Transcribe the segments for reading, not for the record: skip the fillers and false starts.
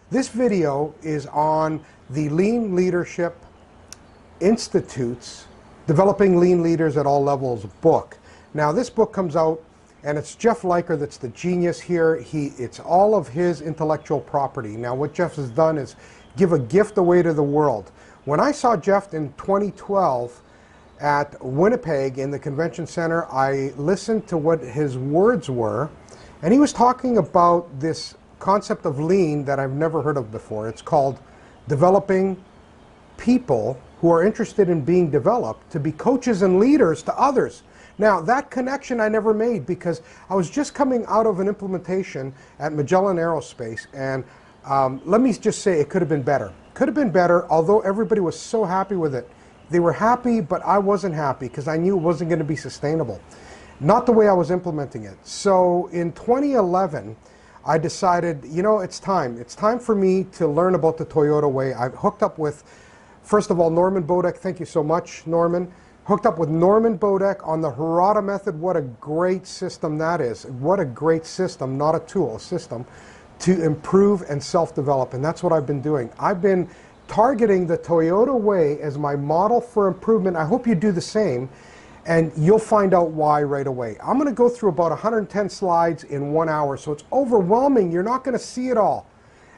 This video is on the Lean Leadership Institute's Developing Lean Leaders at All Levels book. Now this book comes out and it's Jeff Liker that's the genius here. It's all of his intellectual property. Now what Jeff has done is give a gift away to the world. When I saw Jeff in 2012 at Winnipeg in the convention center, I listened to what his words were, and he was talking about this concept of lean that I've never heard of before. It's called developing people who are interested in being developed to be coaches and leaders to others. Now that connection I never made because I was just coming out of an implementation at Magellan Aerospace, and let me just say it could have been better. Could have been better, although everybody was so happy with it. They were happy, but I wasn't happy because I knew it wasn't going to be sustainable. Not the way I was implementing it. So in 2011, I decided, you know, it's time. It's time for me to learn about the Toyota way. I've hooked up with, first of all, Norman Bodek. Thank you so much, Norman. Hooked up with Norman Bodek on the Hirata method. What a great system that is. What a great system, not a tool, a system, to improve and self-develop. And that's what I've been doing. I've been targeting the Toyota way as my model for improvement. I hope you do the same, and you'll find out why right away. I'm going to go through about 110 slides in 1 hour, so it's overwhelming. You're not going to see it all.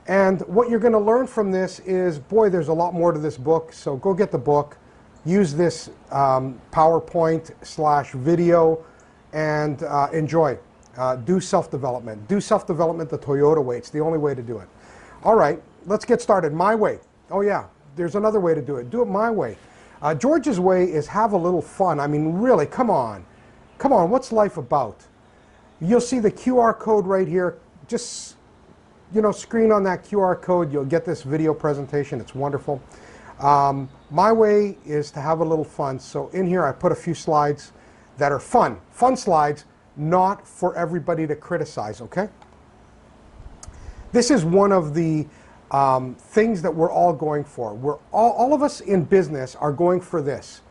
And what you're going to learn from this is, boy, there's a lot more to this book, so go get the book. Use this PowerPoint/video and enjoy. Do self-development. Do self-development the Toyota way. It's the only way to do it. All right, let's get started. My way. Oh yeah, there's another way to do it. Do it my way. George's way is have a little fun. I mean, really, come on. Come on, what's life about? You'll see the QR code right here. Just, you know, screen on that QR code. You'll get this video presentation. It's wonderful. My way is to have a little fun. So in here I put a few slides that are fun. Fun slides, not for everybody to criticize, okay? This is one of the things that we're all going for. All of us in business are going for this.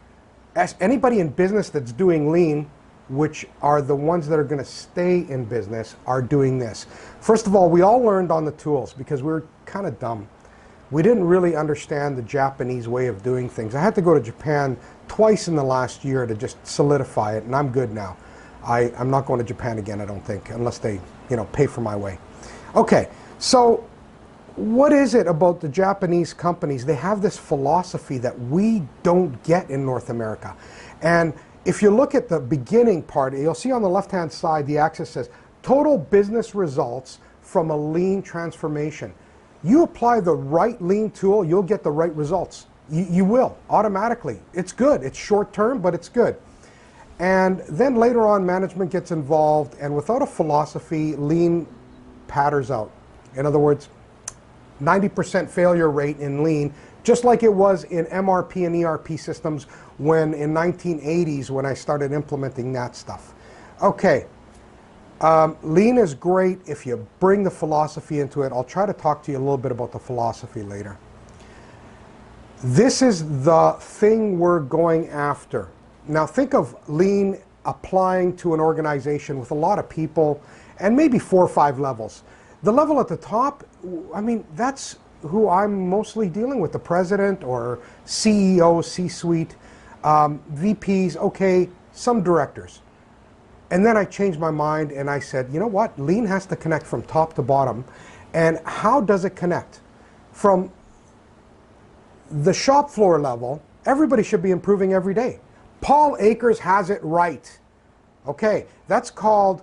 As anybody in business that's doing lean, which are the ones that are going to stay in business, are doing this. First of all, we all learned on the tools because we were kind of dumb. We didn't really understand the Japanese way of doing things. I had to go to Japan twice in the last year to just solidify it, and I'm good now. I'm not going to Japan again, I don't think, unless they, you know, pay for my way. Okay, so what is it about the Japanese companies? They have this philosophy that we don't get in North America. And if you look at the beginning part, you'll see on the left-hand side, the axis says, total business results from a lean transformation. You apply the right lean tool, you'll get the right results. You will, automatically. It's good. It's short-term, but it's good. And then later on, management gets involved, and without a philosophy, lean patters out. In other words, 90% failure rate in lean, just like it was in MRP and ERP systems when in 1980s when I started implementing that stuff. Okay, lean is great if you bring the philosophy into it. I'll try to talk to you a little bit about the philosophy later. This is the thing we're going after. Now think of lean applying to an organization with a lot of people and maybe 4 or 5 levels. The level at the top, I mean, that's who I'm mostly dealing with, the president or CEO, C-suite, VPs, okay, some directors. And then I changed my mind and I said, you know what, lean has to connect from top to bottom. And how does it connect? From the shop floor level, everybody should be improving every day. Paul Akers has it right. Okay, that's called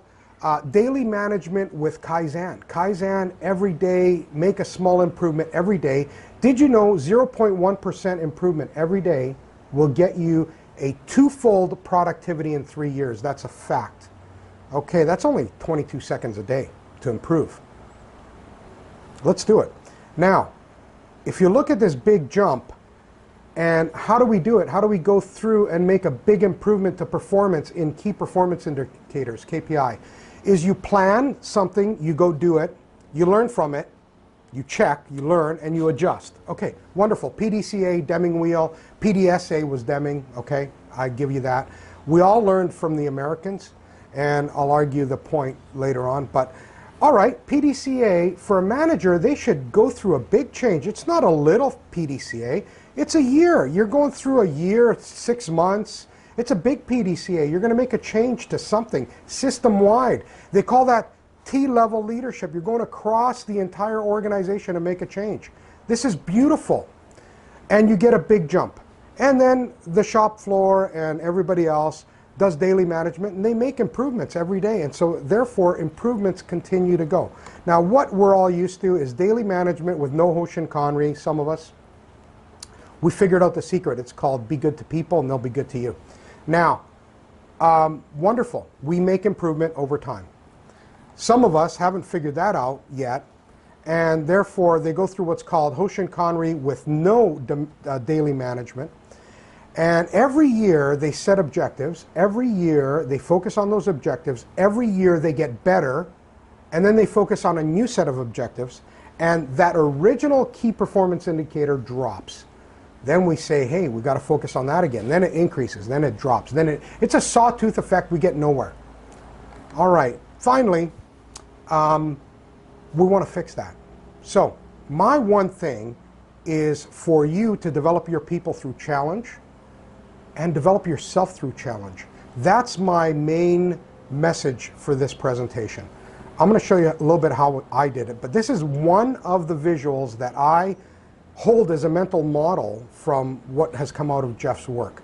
daily management with Kaizen. Kaizen every day, make a small improvement every day. Did you know 0.1% improvement every day will get you a 2-fold productivity in 3 years? That's a fact. Okay, that's only 22 seconds a day to improve. Let's do it. Now, if you look at this big jump, and how do we do it? How do we go through and make a big improvement to performance in key performance indicators, KPI? Is you plan something, you go do it, you learn from it, you check, you learn, and you adjust. Okay, wonderful. PDCA, Deming wheel, PDSA was Deming, okay, I give you that. We all learned from the Americans, and I'll argue the point later on, but All right, PDCA, for a manager, they should go through a big change. It's not a little PDCA, it's a year. You're going through a year, 6 months. It's a big PDCA. You're going to make a change to something system-wide. They call that T-level leadership. You're going across the entire organization to make a change. This is beautiful. And you get a big jump. And then the shop floor and everybody else does daily management, and they make improvements every day. And so therefore, improvements continue to go. Now, what we're all used to is daily management with no Hoshin Kanri, some of us. We figured out the secret. It's called be good to people, and they'll be good to you. Now, wonderful. We make improvement over time. Some of us haven't figured that out yet, and therefore they go through what's called Hoshin Kanri with no daily management. And every year they set objectives. Every year they focus on those objectives. Every year they get better, and then they focus on a new set of objectives, and that original key performance indicator drops. Then we say, hey, we've got to focus on that again. Then it increases, then it drops. Then it's a sawtooth effect. We get nowhere. All right, finally, we want to fix that. So my one thing is for you to develop your people through challenge and develop yourself through challenge. That's my main message for this presentation. I'm going to show you a little bit how I did it, but this is one of the visuals that I hold as a mental model from what has come out of Jeff's work.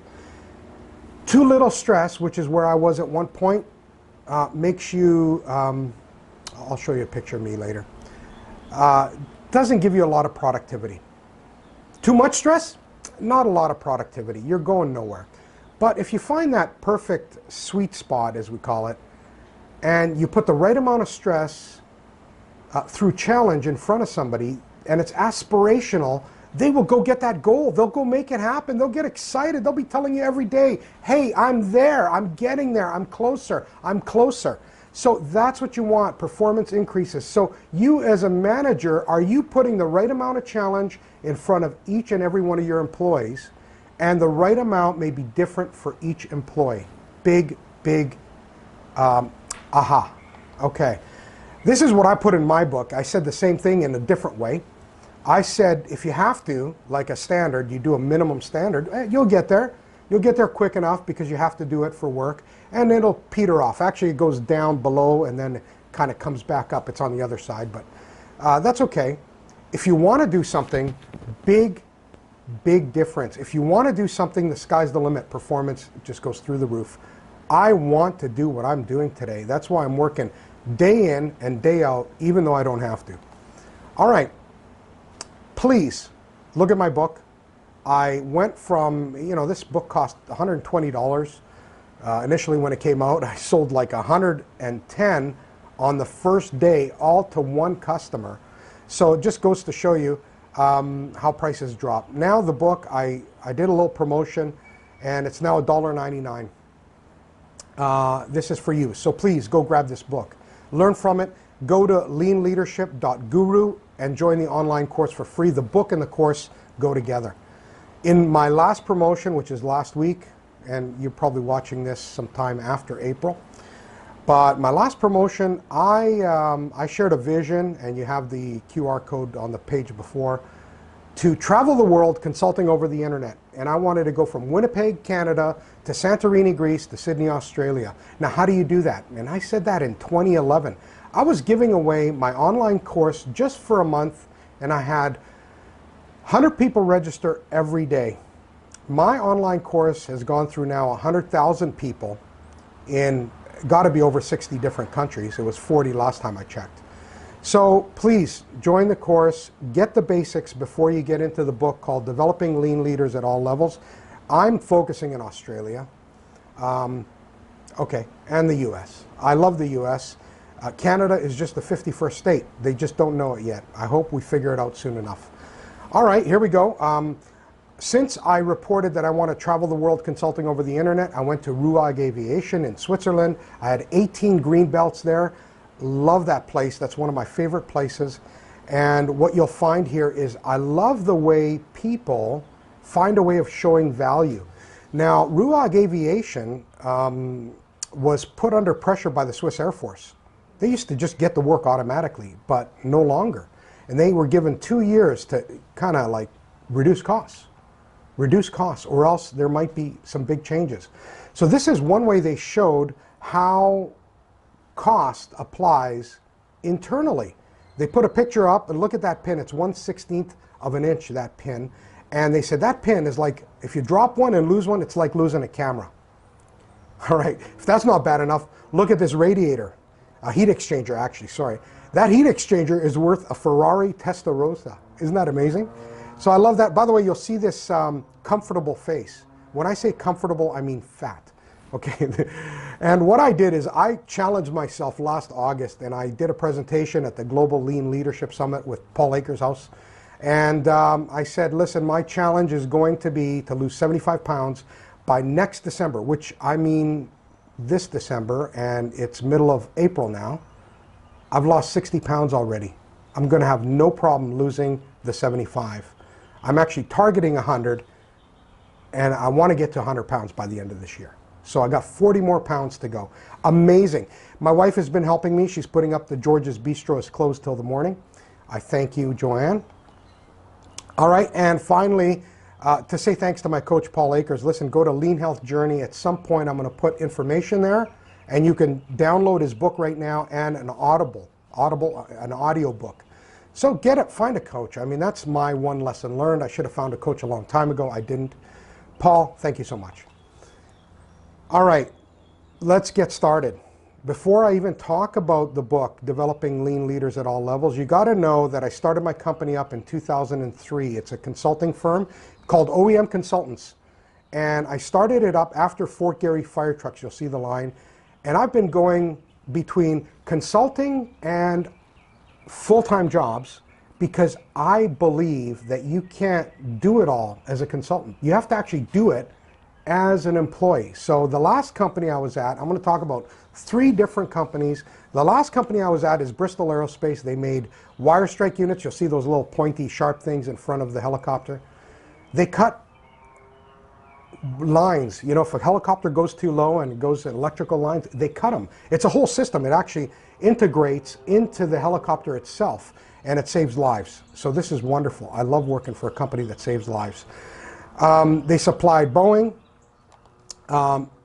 Too little stress, which is where I was at one point, makes you, I'll show you a picture of me later, doesn't give you a lot of productivity. Too much stress? Not a lot of productivity. You're going nowhere. But if you find that perfect sweet spot, as we call it, and you put the right amount of stress through challenge in front of somebody, and it's aspirational, they will go get that goal. They'll go make it happen. They'll get excited. They'll be telling you every day, hey, I'm there. I'm getting there. I'm closer. I'm closer. So that's what you want, performance increases. So you as a manager, are you putting the right amount of challenge in front of each and every one of your employees? And the right amount may be different for each employee. Big, big, aha. Okay. This is what I put in my book. I said the same thing in a different way. I said, if you have to, like a standard, you do a minimum standard, you'll get there. You'll get there quick enough because you have to do it for work, and it'll peter off. Actually, it goes down below and then it kind of comes back up. It's on the other side, but that's okay. If you want to do something, big difference. If you want to do something, the sky's the limit. Performance just goes through the roof. I want to do what I'm doing today. That's why I'm working day in and day out, even though I don't have to. All right, please look at my book. I went from, this book cost $120 initially when it came out. I sold like 110 on the first day, all to one customer. So it just goes to show you how prices drop. Now the book, I did a little promotion, and it's now $1.99. This is for you. So please go grab this book. Learn from it. Go to leanleadership.guru and join the online course for free. The book and the course go together. In my last promotion, which is last week, and you're probably watching this sometime after April, but my last promotion, I shared a vision, and you have the QR code on the page before, to travel the world consulting over the internet. And I wanted to go from Winnipeg, Canada, to Santorini, Greece, to Sydney, Australia. Now, how do you do that? And I said that in 2011. I was giving away my online course just for a month, and I had 100 people register every day. My online course has gone through now 100,000 people in, got to be over 60 different countries. It was 40 last time I checked. So please join the course, get the basics before you get into the book called Developing Lean Leaders at All Levels. I'm focusing in Australia, okay, and the US. I love the US. Canada is just the 51st state. They just don't know it yet. I hope we figure it out soon enough. All right, here we go. Since I reported that I want to travel the world consulting over the internet, I went to RUAG Aviation in Switzerland. I had 18 green belts there. Love that place. That's one of my favorite places. And what you'll find here is I love the way people find a way of showing value. Now, RUAG Aviation was put under pressure by the Swiss Air Force. They used to just get the work automatically, but no longer. And they were given 2 years to kind of like reduce costs, or else there might be some big changes. So this is one way they showed how cost applies internally. They put a picture up, and look at that pin. It's 1/16 of an inch, that pin. And they said that pin is like, if you drop one and lose one, it's like losing a camera. All right, if that's not bad enough, look at this radiator, a heat exchanger actually, sorry. That heat exchanger is worth a Ferrari Testarossa. Isn't that amazing? So I love that. By the way, you'll see this comfortable face. When I say comfortable, I mean fat. Okay, and what I did is I challenged myself last August, and I did a presentation at the Global Lean Leadership Summit with Paul Akers' house. And I said, listen, my challenge is going to be to lose 75 pounds by next December, which I mean this December, and it's middle of April now. I've lost 60 pounds already. I'm going to have no problem losing the 75. I'm actually targeting 100, and I want to get to 100 pounds by the end of this year. So I got 40 more pounds to go. Amazing. My wife has been helping me. She's putting up the George's Bistro is closed till the morning. I thank you, Joanne. All right, and finally, to say thanks to my coach, Paul Akers, listen, go to Lean Health Journey. At some point, I'm going to put information there, and you can download his book right now and an an audio book. So get it, find a coach. I mean, that's my one lesson learned. I should have found a coach a long time ago. I didn't. Paul, thank you so much. All right, let's get started. Before I even talk about the book, Developing Lean Leaders at All Levels, you got to know that I started my company up in 2003. It's a consulting firm called OEM Consultants. And I started it up after Fort Garry fire trucks. You'll see the line. And I've been going between consulting and full-time jobs because I believe that you can't do it all as a consultant. You have to actually do it as an employee. So the last company I was at, I'm going to talk about 3 different companies. The last company I was at is Bristol Aerospace. They made wire strike units. You'll see those little pointy, sharp things in front of the helicopter. They cut lines. You know, if a helicopter goes too low and it goes electrical lines, they cut them. It's a whole system. It actually integrates into the helicopter itself, and it saves lives. So this is wonderful. I love working for a company that saves lives. They supplied Boeing,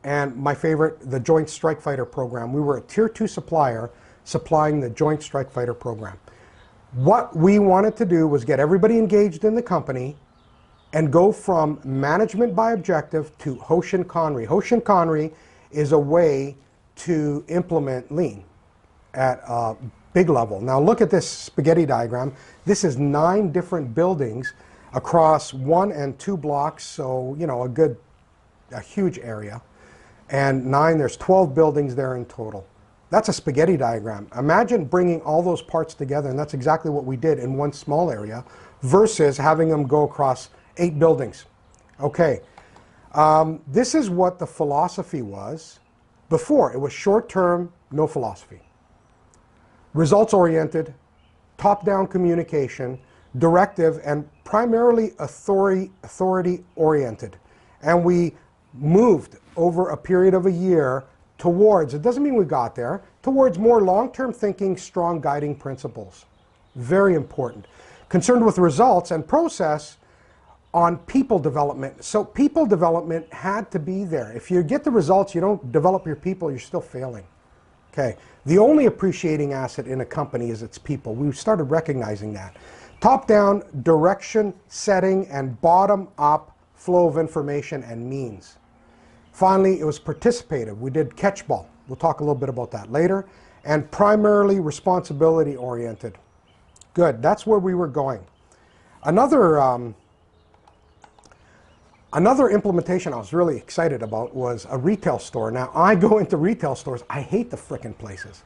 and my favorite, the Joint Strike Fighter program. We were a Tier 2 supplier supplying the Joint Strike Fighter program. What we wanted to do was get everybody engaged in the company and go from management by objective to Hoshin-Conry. Hoshin-Conry is a way to implement lean at a big level. Now look at this spaghetti diagram. This is 9 different buildings across 1 and 2 blocks, so you know, a huge area. And 9, there's 12 buildings there in total. That's a spaghetti diagram. Imagine bringing all those parts together, and that's exactly what we did in one small area, versus having them go across 8 buildings. Okay, this is what the philosophy was before. It was short-term, no philosophy. Results-oriented, top-down communication, directive, and primarily authority-oriented. And we moved over a period of a year towards, it doesn't mean we got there, towards more long-term thinking, strong guiding principles. Very important. Concerned with results and process on people development. So people development had to be there. If you get the results, you don't develop your people, you're still failing. Okay. The only appreciating asset in a company is its people. We started recognizing that. Top-down direction setting and bottom-up flow of information and means. Finally, it was participative. We did catchball. We'll talk a little bit about that later. And primarily responsibility-oriented. Good. That's where we were going. Another implementation I was really excited about was a retail store. Now, I go into retail stores. I hate the frickin' places.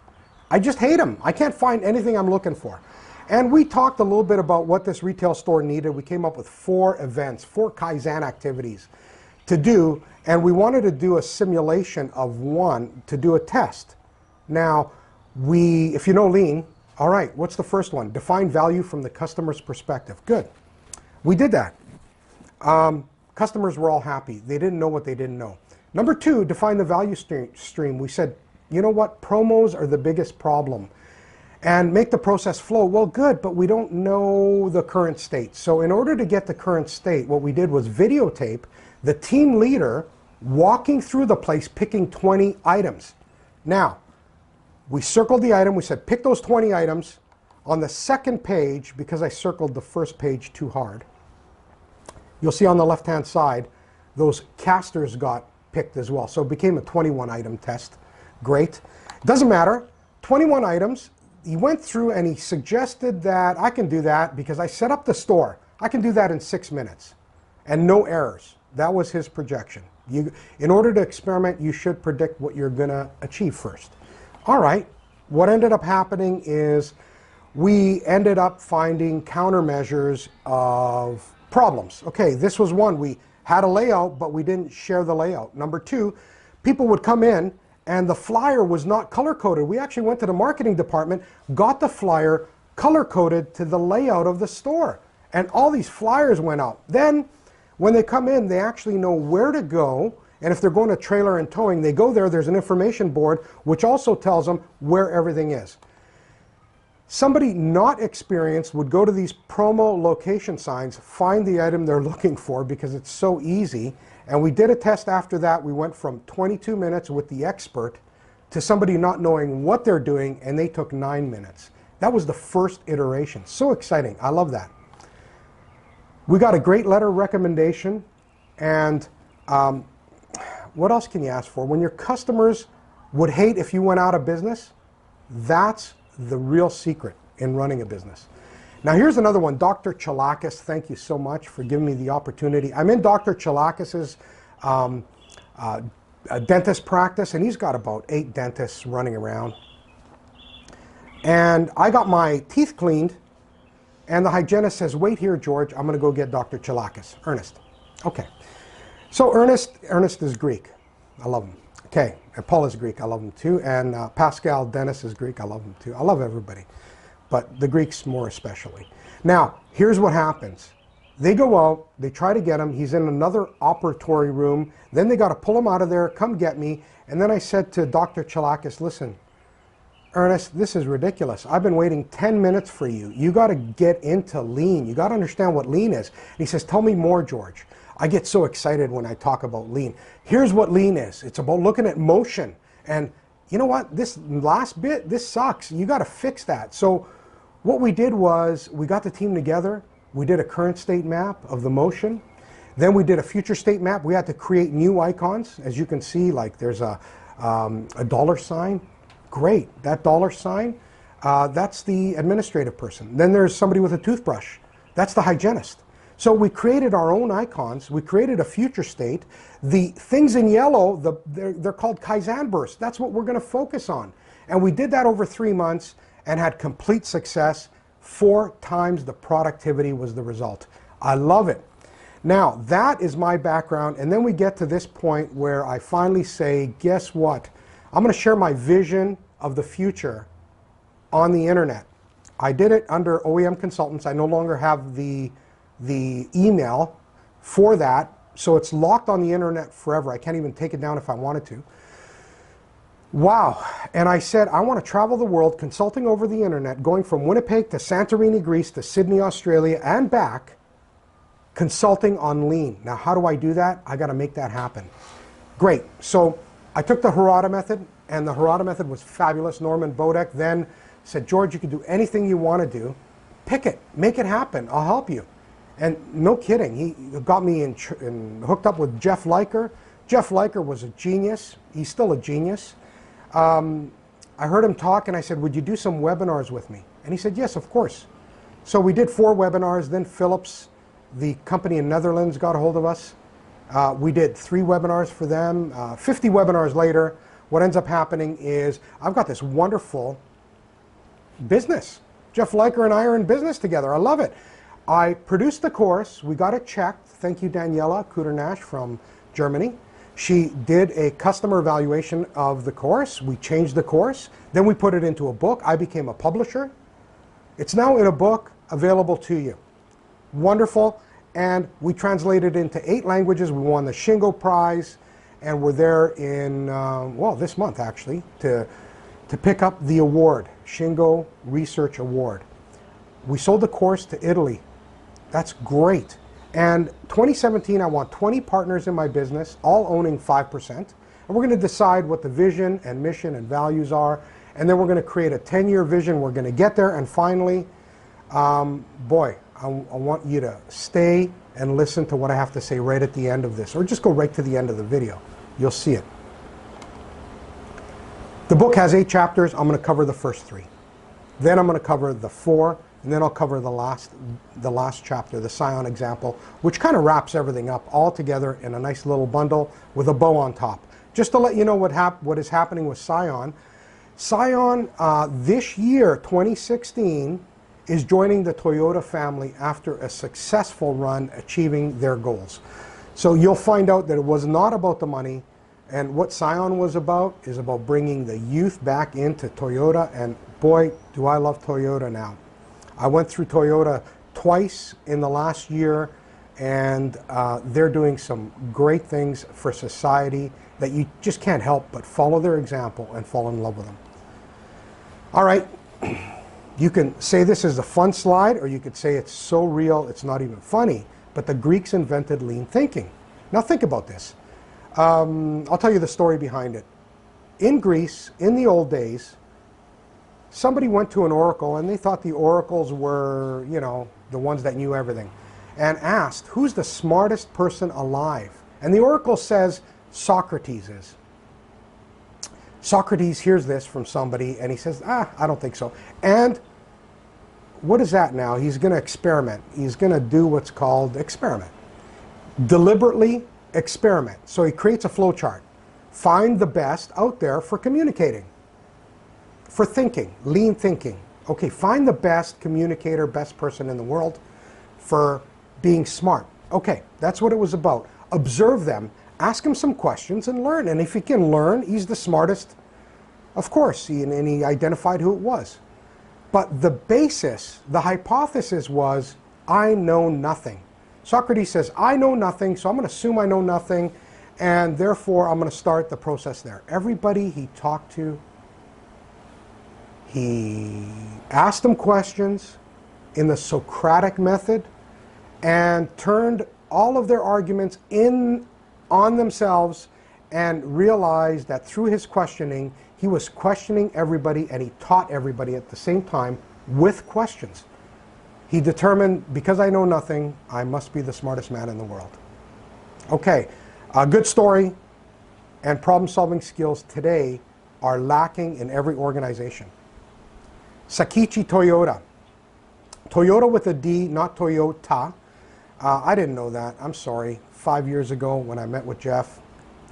I just hate them. I can't find anything I'm looking for. And we talked a little bit about what this retail store needed. We came up with 4 events, 4 Kaizen activities to do, and we wanted to do a simulation of one to do a test. Now, if you know Lean, all right, what's the first one? Define value from the customer's perspective. Good. We did that. Customers were all happy. They didn't know what they didn't know. Number 2, define the value stream. We said, You know what? Promos are the biggest problem. And make the process flow. Well, good, but we don't know the current state. So in order to get the current state, what we did was videotape the team leader walking through the place picking 20 items. Now, we circled the item. We said, pick those 20 items. On the second page, because I circled the first page too hard, you'll see on the left-hand side, those casters got picked as well. So it became a 21-item test. Great. Doesn't matter. 21 items. He went through and he suggested that I can do that because I set up the store. I can do that in 6 minutes and no errors. That was his projection. In order to experiment, you should predict what you're going to achieve first. All right. What ended up happening is we ended up finding countermeasures of problems. Okay, this was one. We had a layout, but we didn't share the layout. Number two, people would come in and the flyer was not color-coded. We actually went to the marketing department, got the flyer color-coded to the layout of the store. And all these flyers went out. Then, when they come in, they actually know where to go. And if they're going to trailer and towing, they go there. There's an information board, which also tells them where everything is. Somebody not experienced would go to these promo location signs, find the item they're looking for because it's so easy. And we did a test after that. We went from 22 minutes with the expert to somebody not knowing what they're doing, and they took 9 minutes. That was the first iteration. So exciting. I love that. We got a great letter of recommendation. And what else can you ask for? When your customers would hate if you went out of business, that's the real secret in running a business. Now here's another one, Dr. Chalakis. Thank you so much for giving me the opportunity. I'm in Dr. Chalakis's dentist practice, and he's got about 8 dentists running around. And I got my teeth cleaned, and the hygienist says, wait here, George, I'm going to go get Dr. Chalakis. Ernest. Okay. So Ernest is Greek. I love him. Okay. And Paul is Greek. I love him too. And Pascal Dennis is Greek. I love him too. I love everybody. But the Greeks more especially. Now, here's what happens. They go out, they try to get him, he's in another operatory room, then they got to pull him out of there, come get me, and then I said to Dr. Chalakis, listen, Ernest, this is ridiculous. I've been waiting 10 minutes for you. You got to get into lean. You got to understand what lean is. And he says, tell me more, George. I get so excited when I talk about lean. Here's what lean is. It's about looking at motion. And you know what? This last bit, this sucks. You got to fix that. So what we did was we got the team together. We did a current state map of the motion. Then we did a future state map. We had to create new icons. As you can see, like there's a dollar sign. Great. That dollar sign, that's the administrative person. Then there's somebody with a toothbrush. That's the hygienist. So we created our own icons. We created a future state. The things in yellow, they're called Kaizen bursts. That's what we're going to focus on. And we did that over 3 months and had complete success. 4 times the productivity was the result. I love it. Now, that is my background. And then we get to this point where I finally say, guess what? I'm going to share my vision of the future on the internet. I did it under OEM Consultants. I no longer have the email for that, so it's locked on the internet forever. I can't even take it down if I wanted to. Wow. And I said, I want to travel the world consulting over the internet, going from Winnipeg to Santorini, Greece to Sydney, Australia, and back, consulting on lean. Now, how do I do that? I got to make that happen. Great. So I took the Harada method, and the Harada method was fabulous. Norman Bodek then said, George, you can do anything you want to do. Pick it. Make it happen. I'll help you. And no kidding, he got me hooked up with Jeff Leiker. Jeff Leiker was a genius. He's still a genius. I heard him talk, and I said, would you do some webinars with me? And he said, yes, of course. So we did 4 webinars. Then Philips, the company in Netherlands, got a hold of us. We did 3 webinars for them. 50 webinars later, what ends up happening is I've got this wonderful business. Jeff Leiker and I are in business together. I love it. I produced the course. We got it checked. Thank you, Daniela Kudernash from Germany. She did a customer evaluation of the course. We changed the course. Then we put it into a book. I became a publisher. It's now in a book available to you. Wonderful. And we translated it into 8 languages. We won the Shingo Prize. and we're there in, well, this month actually, to pick up the award, Shingo Research Award. We sold the course to Italy. That's great. And 2017, I want 20 partners in my business, all owning 5%. And we're going to decide what the vision and mission and values are. And then we're going to create a 10-year vision. We're going to get there. And finally, boy, I want you to stay and listen to what I have to say right at the end of this. Or just go right to the end of the video. You'll see it. The book has 8 chapters. I'm going to cover the first 3. Then I'm going to cover the 4. And then I'll cover the last chapter, the Scion example, which kind of wraps everything up all together in a nice little bundle with a bow on top. Just to let you know what is happening with Scion. Scion, this year, 2016, is joining the Toyota family after a successful run achieving their goals. So you'll find out that it was not about the money, and what Scion was about is about bringing the youth back into Toyota, and boy, do I love Toyota now. I went through Toyota twice in the last year, and they're doing some great things for society that you just can't help but follow their example and fall in love with them. All right, you can say this is a fun slide, or you could say it's so real it's not even funny, but the Greeks invented lean thinking. Now think about this. I'll tell you the story behind it. In Greece, in the old days, somebody went to an oracle, and they thought the oracles were, you know, the ones that knew everything, and asked, who's the smartest person alive? And the oracle says, Socrates is. Socrates hears this from somebody, and he says, I don't think so. And what is that now? He's going to experiment. He's going to do what's called experiment. Deliberately experiment. So he creates a flow chart. Find the best out there for communicating. For thinking, lean thinking. Okay, find the best communicator, best person in the world for being smart. Okay, that's what it was about. Observe them, ask him some questions, and learn. And if he can learn, he's the smartest, of course, and he identified who it was. But the basis, the hypothesis was, I know nothing. Socrates says, I know nothing, so I'm going to assume I know nothing, and therefore I'm going to start the process there. Everybody he talked to, he asked them questions in the Socratic method and turned all of their arguments in on themselves and realized that through his questioning, he was questioning everybody, and he taught everybody at the same time with questions. He determined, because I know nothing, I must be the smartest man in the world. Okay, a good story, and problem-solving skills today are lacking in every organization. Sakichi Toyoda. Toyota with a D, not Toyota. I didn't know that. I'm sorry. 5 years ago when I met with Jeff,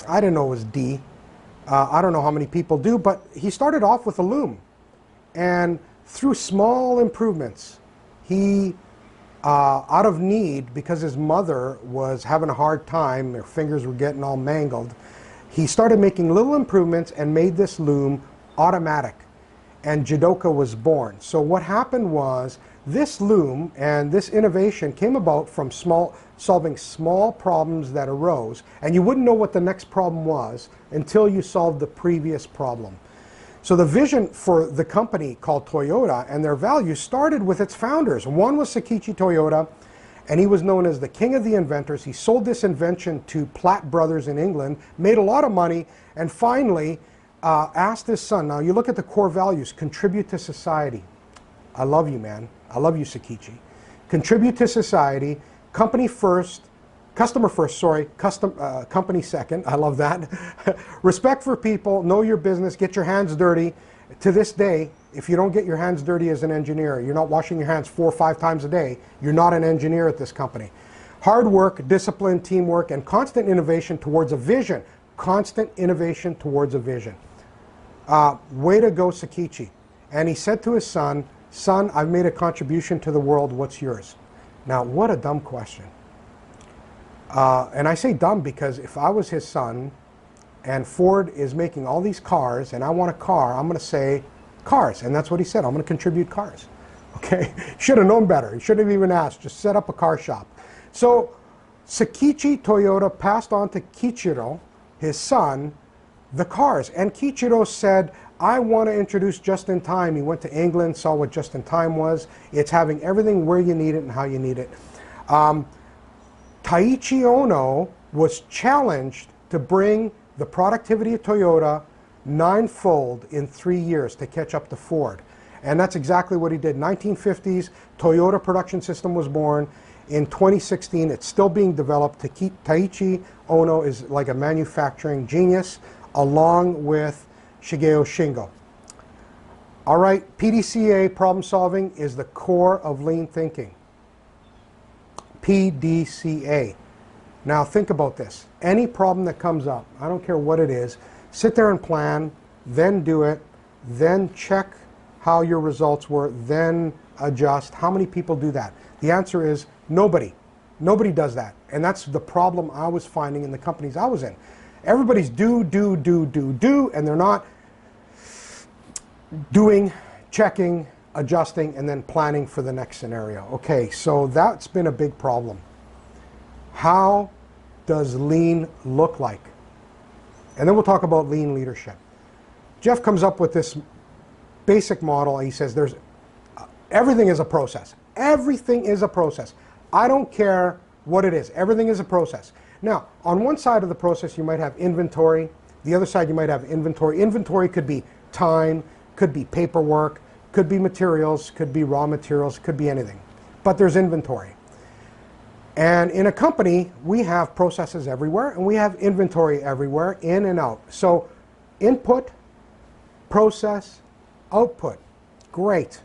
I didn't know it was D. I don't know how many people do, but he started off with a loom. And through small improvements, he, out of need, because his mother was having a hard time, her fingers were getting all mangled, he started making little improvements and made this loom automatic. And Jidoka was born. So what happened was, this loom and this innovation came about from solving small problems that arose, and you wouldn't know what the next problem was until you solved the previous problem. So the vision for the company called Toyota and their values started with its founders. One was Sakichi Toyoda, and he was known as the king of the inventors. He sold this invention to Platt Brothers in England, made a lot of money, and finally asked his son, now you look at the core values, contribute to society. I love you, man. I love you, Sakichi. Contribute to society, company first, customer first, sorry, company second. I love that. Respect for people, know your business, get your hands dirty. To this day, if you don't get your hands dirty as an engineer, you're not washing your hands 4 or 5 times a day, you're not an engineer at this company. Hard work, discipline, teamwork, and constant innovation towards a vision. Constant innovation towards a vision. Way to go, Sakichi. And he said to his son, son, I've made a contribution to the world, what's yours? Now, what a dumb question. And I say dumb because if I was his son and Ford is making all these cars and I want a car, I'm going to say cars. And that's what he said, I'm going to contribute cars. Okay, should have known better. He shouldn't have even asked, just set up a car shop. So Sakichi Toyoda passed on to Kiichiro his son, the cars. And Kiichiro said, I want to introduce just-in-time. He went to England, saw what just-in-time was. It's having everything where you need it and how you need it. Taiichi Ohno was challenged to bring the productivity of Toyota ninefold in 3 years to catch up to Ford. And that's exactly what he did. 1950s, Toyota production system was born. In 2016, it's still being developed. Taiichi Ohno is like a manufacturing genius, along with Shigeo Shingo. All right, PDCA, problem solving, is the core of lean thinking. PDCA. Now think about this. Any problem that comes up, I don't care what it is, sit there and plan, then do it, then check how your results were, then adjust. How many people do that? The answer is nobody. Nobody does that. And that's the problem I was finding in the companies I was in. Everybody's do, and they're not doing, checking, adjusting, and then planning for the next scenario. Okay, so that's been a big problem. How does lean look like? And then we'll talk about lean leadership. Jeff comes up with this basic model. He says everything is a process. Everything is a process. I don't care what it is. Everything is a process. Now, on one side of the process, you might have inventory. The other side, you might have inventory. Inventory could be time, could be paperwork, could be materials, could be raw materials, could be anything. But there's inventory. And in a company, we have processes everywhere, and we have inventory everywhere, in and out. So input, process, output. Great.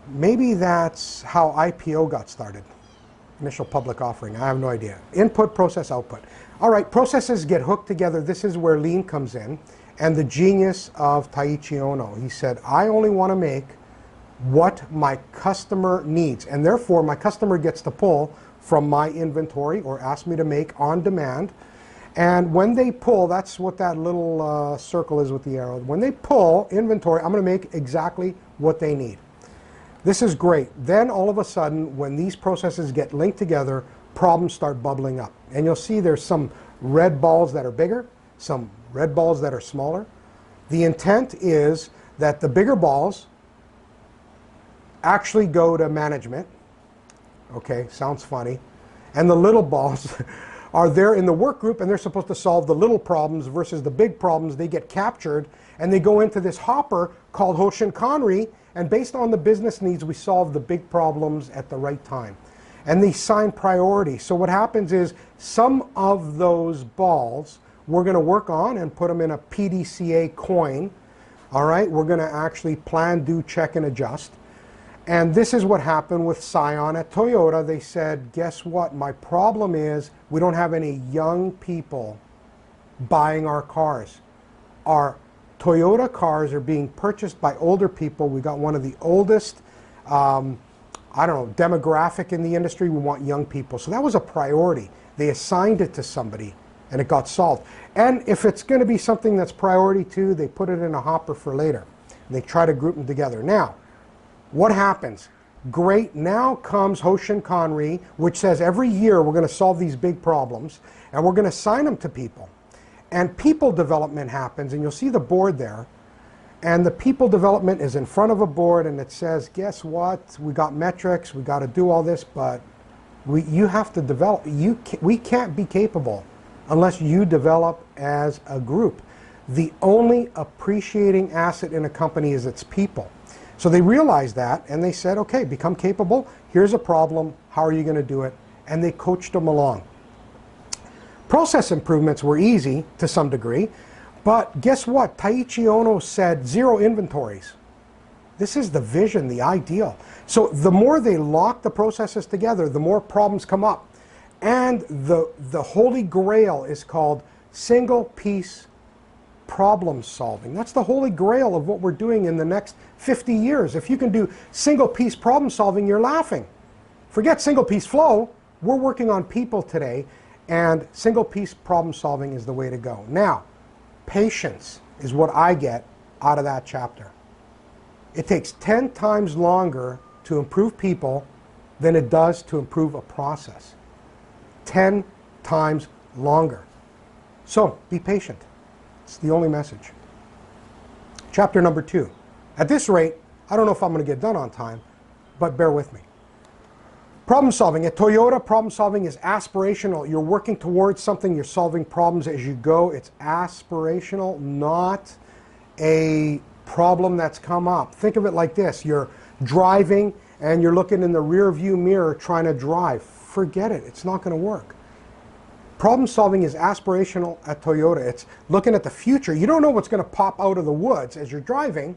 Maybe that's how IPO got started. Initial public offering. I have no idea. Input, process, output. All right, processes get hooked together. This is where lean comes in. And the genius of Taiichi Ohno. He said, I only want to make what my customer needs. And therefore, my customer gets to pull from my inventory or ask me to make on demand. And when they pull, that's what that little circle is with the arrow. When they pull inventory, I'm going to make exactly what they need. This is great. Then all of a sudden, when these processes get linked together, problems start bubbling up. And you'll see there's some red balls that are bigger, some red balls that are smaller. The intent is that the bigger balls actually go to management. Okay, sounds funny. And the little balls are there in the work group, and they're supposed to solve the little problems versus the big problems. They get captured, and they go into this hopper called Hoshinkanri, and based on the business needs, we solve the big problems at the right time. And they assign priority. So what happens is some of those balls we're going to work on and put them in a PDCA coin. All right, we're going to actually plan, do, check, and adjust. And this is what happened with Scion at Toyota. They said, guess what? My problem is we don't have any young people buying our cars. Our Toyota cars are being purchased by older people. We got one of the oldest, demographic in the industry. We want young people. So that was a priority. They assigned it to somebody, and it got solved. And if it's going to be something that's priority too, they put it in a hopper for later. And they try to group them together. Now, what happens? Great, now comes Hoshinkanri, which says every year we're going to solve these big problems, and we're going to assign them to people. And people development happens, and you'll see the board there. And the people development is in front of a board, and it says, guess what? We got metrics, we got to do all this, but you have to develop. We can't be capable unless you develop as a group. The only appreciating asset in a company is its people. So they realized that, and they said, okay, become capable. Here's a problem. How are you going to do it? And they coached them along. Process improvements were easy to some degree, but guess what? Taiichi Ohno said zero inventories. This is the vision, the ideal. So the more they lock the processes together, the more problems come up. And the holy grail is called single piece problem solving. That's the holy grail of what we're doing in the next 50 years. If you can do single piece problem solving, you're laughing. Forget single piece flow. We're working on people today, and single piece problem solving is the way to go. Now, patience is what I get out of that chapter. It takes 10 times longer to improve people than it does to improve a process. 10 times longer. So be patient. It's the only message. Chapter number 2. At this rate, I don't know if I'm going to get done on time, but bear with me. Problem solving. At Toyota, problem solving is aspirational. You're working towards something. You're solving problems as you go. It's aspirational, not a problem that's come up. Think of it like this. You're driving and you're looking in the rear view mirror trying to drive. Forget it. It's not going to work. Problem solving is aspirational at Toyota. It's looking at the future. You don't know what's going to pop out of the woods as you're driving,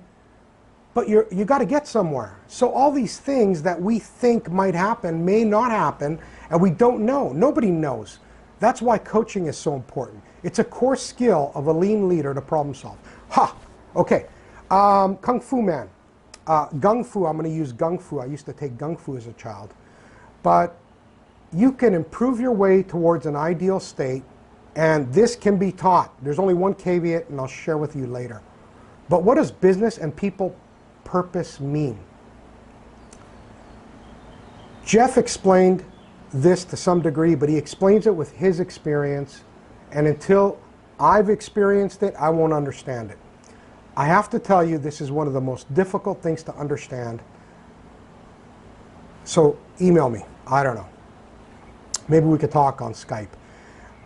but you got to get somewhere. So all these things that we think might happen may not happen, and we don't know. Nobody knows. That's why coaching is so important. It's a core skill of a lean leader to problem solve. Ha! Okay. Kung Fu man. Gung Fu, I'm going to use Gung Fu. I used to take Gung Fu as a child. But you can improve your way towards an ideal state, and this can be taught. There's only one caveat, and I'll share with you later. But what does business and people purpose mean? Jeff explained this to some degree, but he explains it with his experience, and until I've experienced it, I won't understand it. I have to tell you, this is one of the most difficult things to understand. So email me. I don't know. Maybe we could talk on Skype.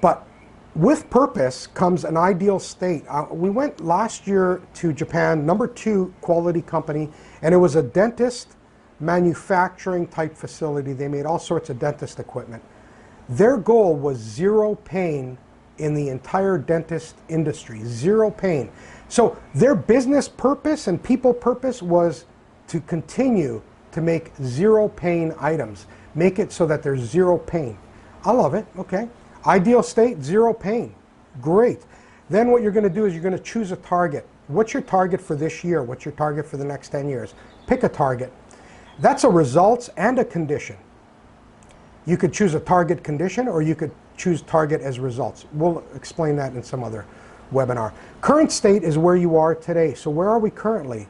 But with purpose comes an ideal state. We went last year to Japan, #2 quality company, and it was a dentist manufacturing type facility. They made all sorts of dentist equipment. Their goal was zero pain in the entire dentist industry, zero pain. So their business purpose and people purpose was to continue to make zero pain items. Make it so that there's zero pain. I love it. Okay. Ideal state, zero pain. Great. Then what you're going to do is you're going to choose a target. What's your target for this year? What's your target for the next 10 years? Pick a target. That's a results and a condition. You could choose a target condition, or you could choose target as results. We'll explain that in some other webinar. Current state is where you are today. So where are we currently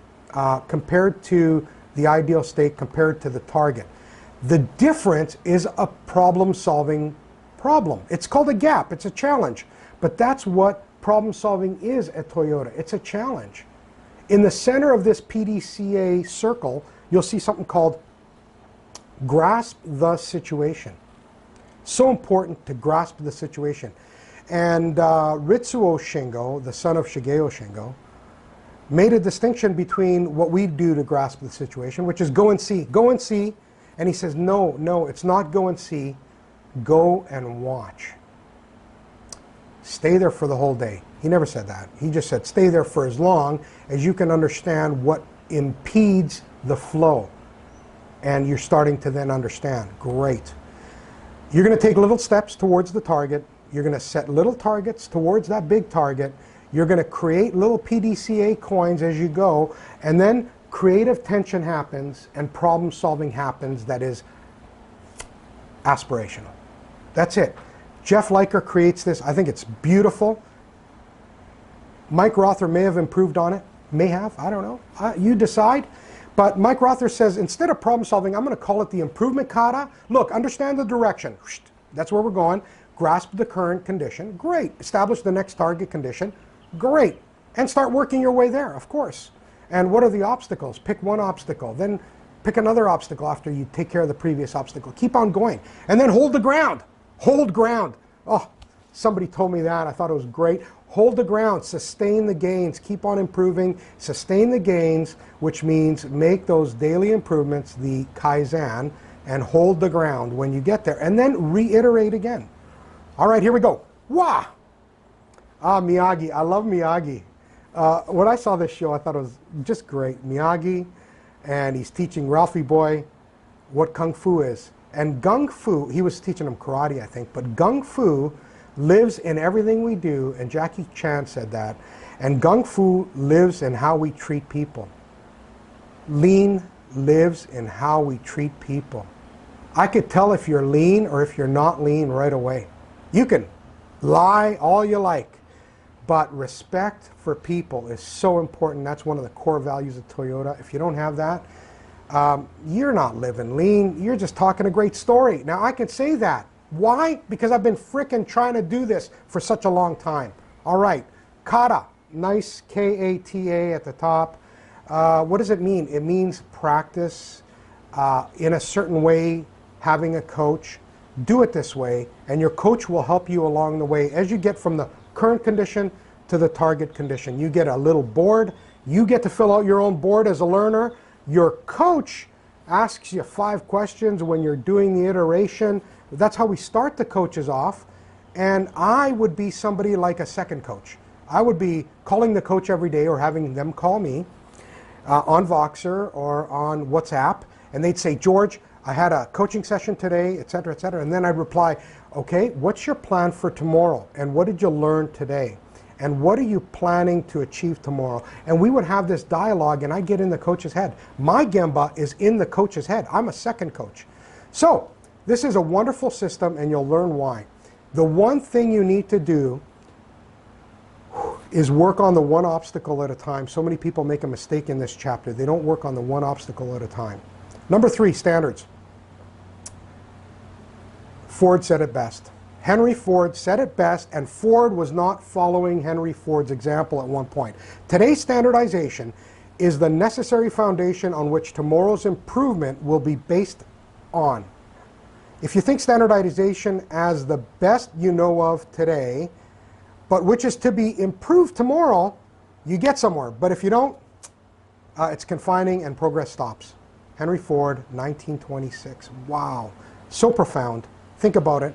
compared to the ideal state, compared to the target? The difference is a problem-solving problem. It's called a gap. It's a challenge. But that's what problem-solving is at Toyota. It's a challenge. In the center of this PDCA circle, you'll see something called grasp the situation. So important to grasp the situation. And Ritsuo Shingo, the son of Shigeo Shingo, made a distinction between what we do to grasp the situation, which is go and see. Go and see. And he says, no, it's not go and see. Go and watch. Stay there for the whole day. He never said that. He just said stay there for as long as you can understand what impedes the flow. And you're starting to then understand. Great. You're going to take little steps towards the target. You're going to set little targets towards that big target. You're going to create little PDCA coins as you go. And then creative tension happens and problem solving happens that is aspirational. That's it. Jeff Liker creates this. I think it's beautiful. Mike Rother may have improved on it. May have. I don't know. You decide. But Mike Rother says, instead of problem solving, I'm going to call it the improvement kata. Look, understand the direction. That's where we're going. Grasp the current condition. Great. Establish the next target condition. Great. And start working your way there, of course. And what are the obstacles? Pick one obstacle. Then pick another obstacle after you take care of the previous obstacle. Keep on going. And then hold the ground. Hold ground. Oh, somebody told me that. I thought it was great. Hold the ground. Sustain the gains. Keep on improving. Sustain the gains, which means make those daily improvements, the Kaizen, and hold the ground when you get there. And then reiterate again. All right, here we go. Wah! Miyagi. I love Miyagi. When I saw this show, I thought it was just great. Miyagi, and he's teaching Ralphie Boy what Kung Fu is. And Gung Fu, he was teaching him karate, I think, but Gung Fu lives in everything we do, and Jackie Chan said that. And Gung Fu lives in how we treat people. Lean lives in how we treat people. I could tell if you're lean or if you're not lean right away. You can lie all you like. But respect for people is so important. That's one of the core values of Toyota. If you don't have that, you're not living lean. You're just talking a great story. Now, I can say that. Why? Because I've been frickin' trying to do this for such a long time. All right, kata, nice K-A-T-A at the top. What does it mean? It means practice in a certain way, having a coach. Do it this way, and your coach will help you along the way as you get from the current condition to the target condition. You get a little board. You get to fill out your own board as a learner. Your coach asks you 5 questions when you're doing the iteration. That's how we start the coaches off. And I would be somebody like a second coach. I would be calling the coach every day or having them call me on Voxer or on WhatsApp. And they'd say, George, I had a coaching session today, et cetera, et cetera. And then I'd reply, okay, what's your plan for tomorrow? And what did you learn today? And what are you planning to achieve tomorrow? And we would have this dialogue, and I get in the coach's head. My Gemba is in the coach's head. I'm a second coach. So this is a wonderful system, and you'll learn why. The one thing you need to do is work on the one obstacle at a time. So many people make a mistake in this chapter. They don't work on the one obstacle at a time. Number 3, standards. Ford said it best. Henry Ford said it best, and Ford was not following Henry Ford's example at one point. Today's standardization is the necessary foundation on which tomorrow's improvement will be based on. If you think standardization as the best you know of today, but which is to be improved tomorrow, you get somewhere. But if you don't, it's confining and progress stops. Henry Ford, 1926. Wow, so profound. Think about it.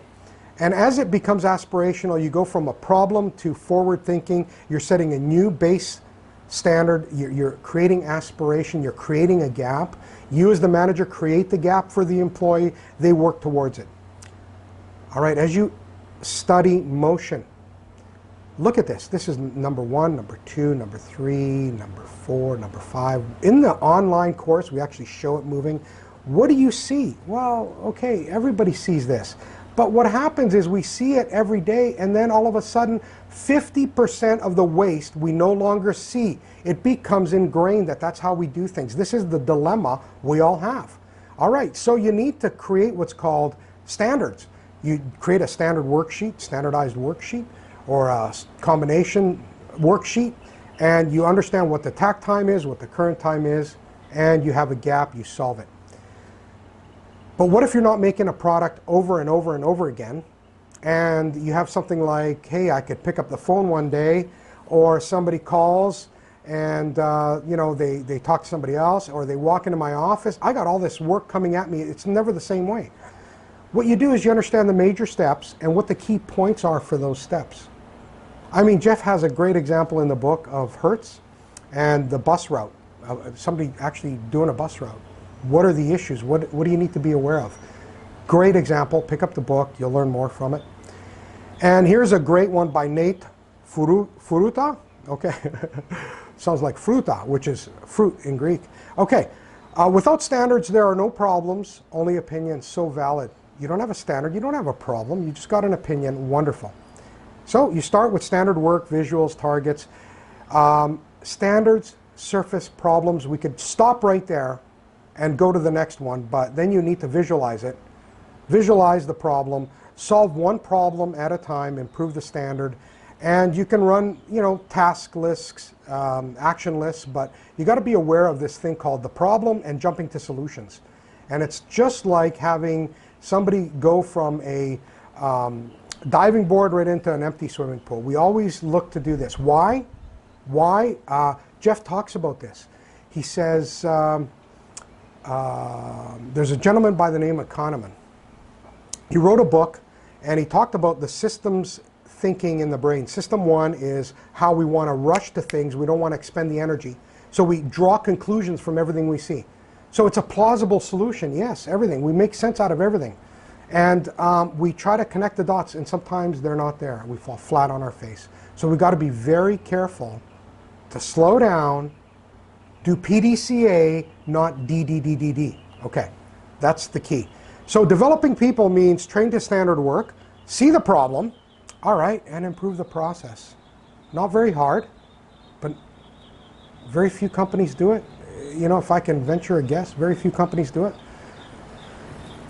And as it becomes aspirational, you go from a problem to forward thinking. You're setting a new base standard. You're creating aspiration. You're creating a gap. You as the manager create the gap for the employee. They work towards it. All right, as you study motion, look at this. This is number 1, number 2, number 3, number 4, number 5. In the online course, we actually show it moving. What do you see? Well, okay, everybody sees this. But what happens is we see it every day, and then all of a sudden, 50% of the waste we no longer see. It becomes ingrained that that's how we do things. This is the dilemma we all have. All right, so you need to create what's called standards. You create a standard worksheet, standardized worksheet, or a combination worksheet, and you understand what the takt time is, what the current time is, and you have a gap, you solve it. But what if you're not making a product over and over and over again, and you have something like, hey, I could pick up the phone one day, or somebody calls and you know, they talk to somebody else, or they walk into my office. I got all this work coming at me. It's never the same way. What you do is you understand the major steps and what the key points are for those steps. I mean, Jeff has a great example in the book of Hertz and the bus route, somebody actually doing a bus route. What are the issues? What do you need to be aware of? Great example. Pick up the book. You'll learn more from it. And here's a great one by Nate Furuta. Okay. Sounds like fruta, which is fruit in Greek. Okay. Without standards, there are no problems, only opinions. So valid. You don't have a standard. You don't have a problem. You just got an opinion. Wonderful. So you start with standard work, visuals, targets. Standards, surface problems. We could stop right there and go to the next one, but then you need to visualize it. Visualize the problem, solve one problem at a time, improve the standard, and you can run, you know, task lists, action lists, but you got to be aware of this thing called the problem and jumping to solutions. And it's just like having somebody go from a diving board right into an empty swimming pool. We always look to do this. Why? Why? Jeff talks about this. He says, there's a gentleman by the name of Kahneman. He wrote a book, and he talked about the systems thinking in the brain. System 1 is how we want to rush to things. We don't want to expend the energy. So we draw conclusions from everything we see. So it's a plausible solution. Yes, everything. We make sense out of everything. And we try to connect the dots, and sometimes they're not there. We fall flat on our face. So we've got to be very careful to slow down, do PDCA, not DDDDD. Okay, that's the key. So developing people means train to standard work, see the problem, all right, and improve the process. Not very hard, but very few companies do it. You know, if I can venture a guess, very few companies do it.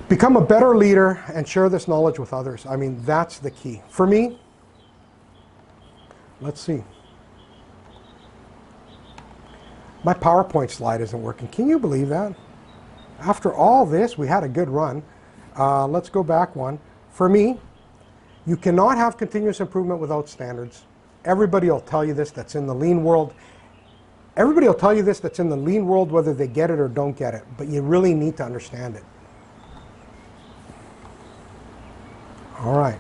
Become a better leader and share this knowledge with others. I mean, that's the key. For me, let's see. My PowerPoint slide isn't working. Can you believe that? After all this, we had a good run. Let's go back one. For me, you cannot have continuous improvement without standards. Everybody will tell you this that's in the lean world. Everybody will tell you this that's in the lean world, whether they get it or don't get it. But you really need to understand it. All right.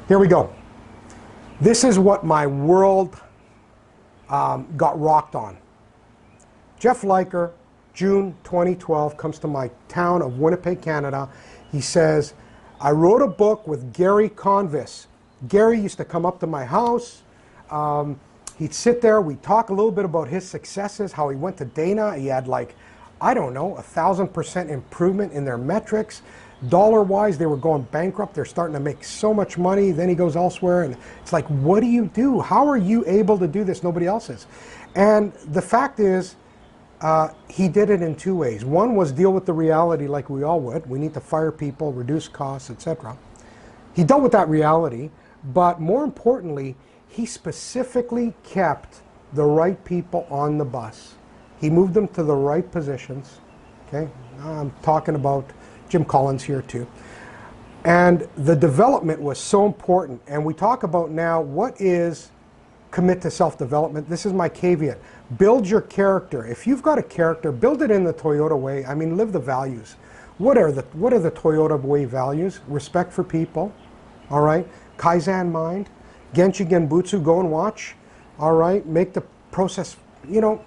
Here we go. This is what my world got rocked on. Jeff Leiker, June 2012, comes to my town of Winnipeg, Canada. He says, I wrote a book with Gary Convis. Gary used to come up to my house. He'd sit there. We'd talk a little bit about his successes, how he went to Dana. He had like, I don't know, 1,000% improvement in their metrics. Dollar-wise, they were going bankrupt. They're starting to make so much money. Then he goes elsewhere, and it's like, what do you do? How are you able to do this? Nobody else is. And the fact is, he did it in two ways. One was deal with the reality like we all would. We need to fire people, reduce costs, etc. He dealt with that reality, but more importantly, he specifically kept the right people on the bus. He moved them to the right positions. Okay, I'm talking about Jim Collins here too. And the development was so important. And we talk about now, what is commit to self-development? This is my caveat. Build your character. If you've got a character, build it in the Toyota way. I mean, live the values. What are the Toyota way values? Respect for people, all right? Kaizen mind, Genchi Genbutsu, go and watch, all right? Make the process, you know,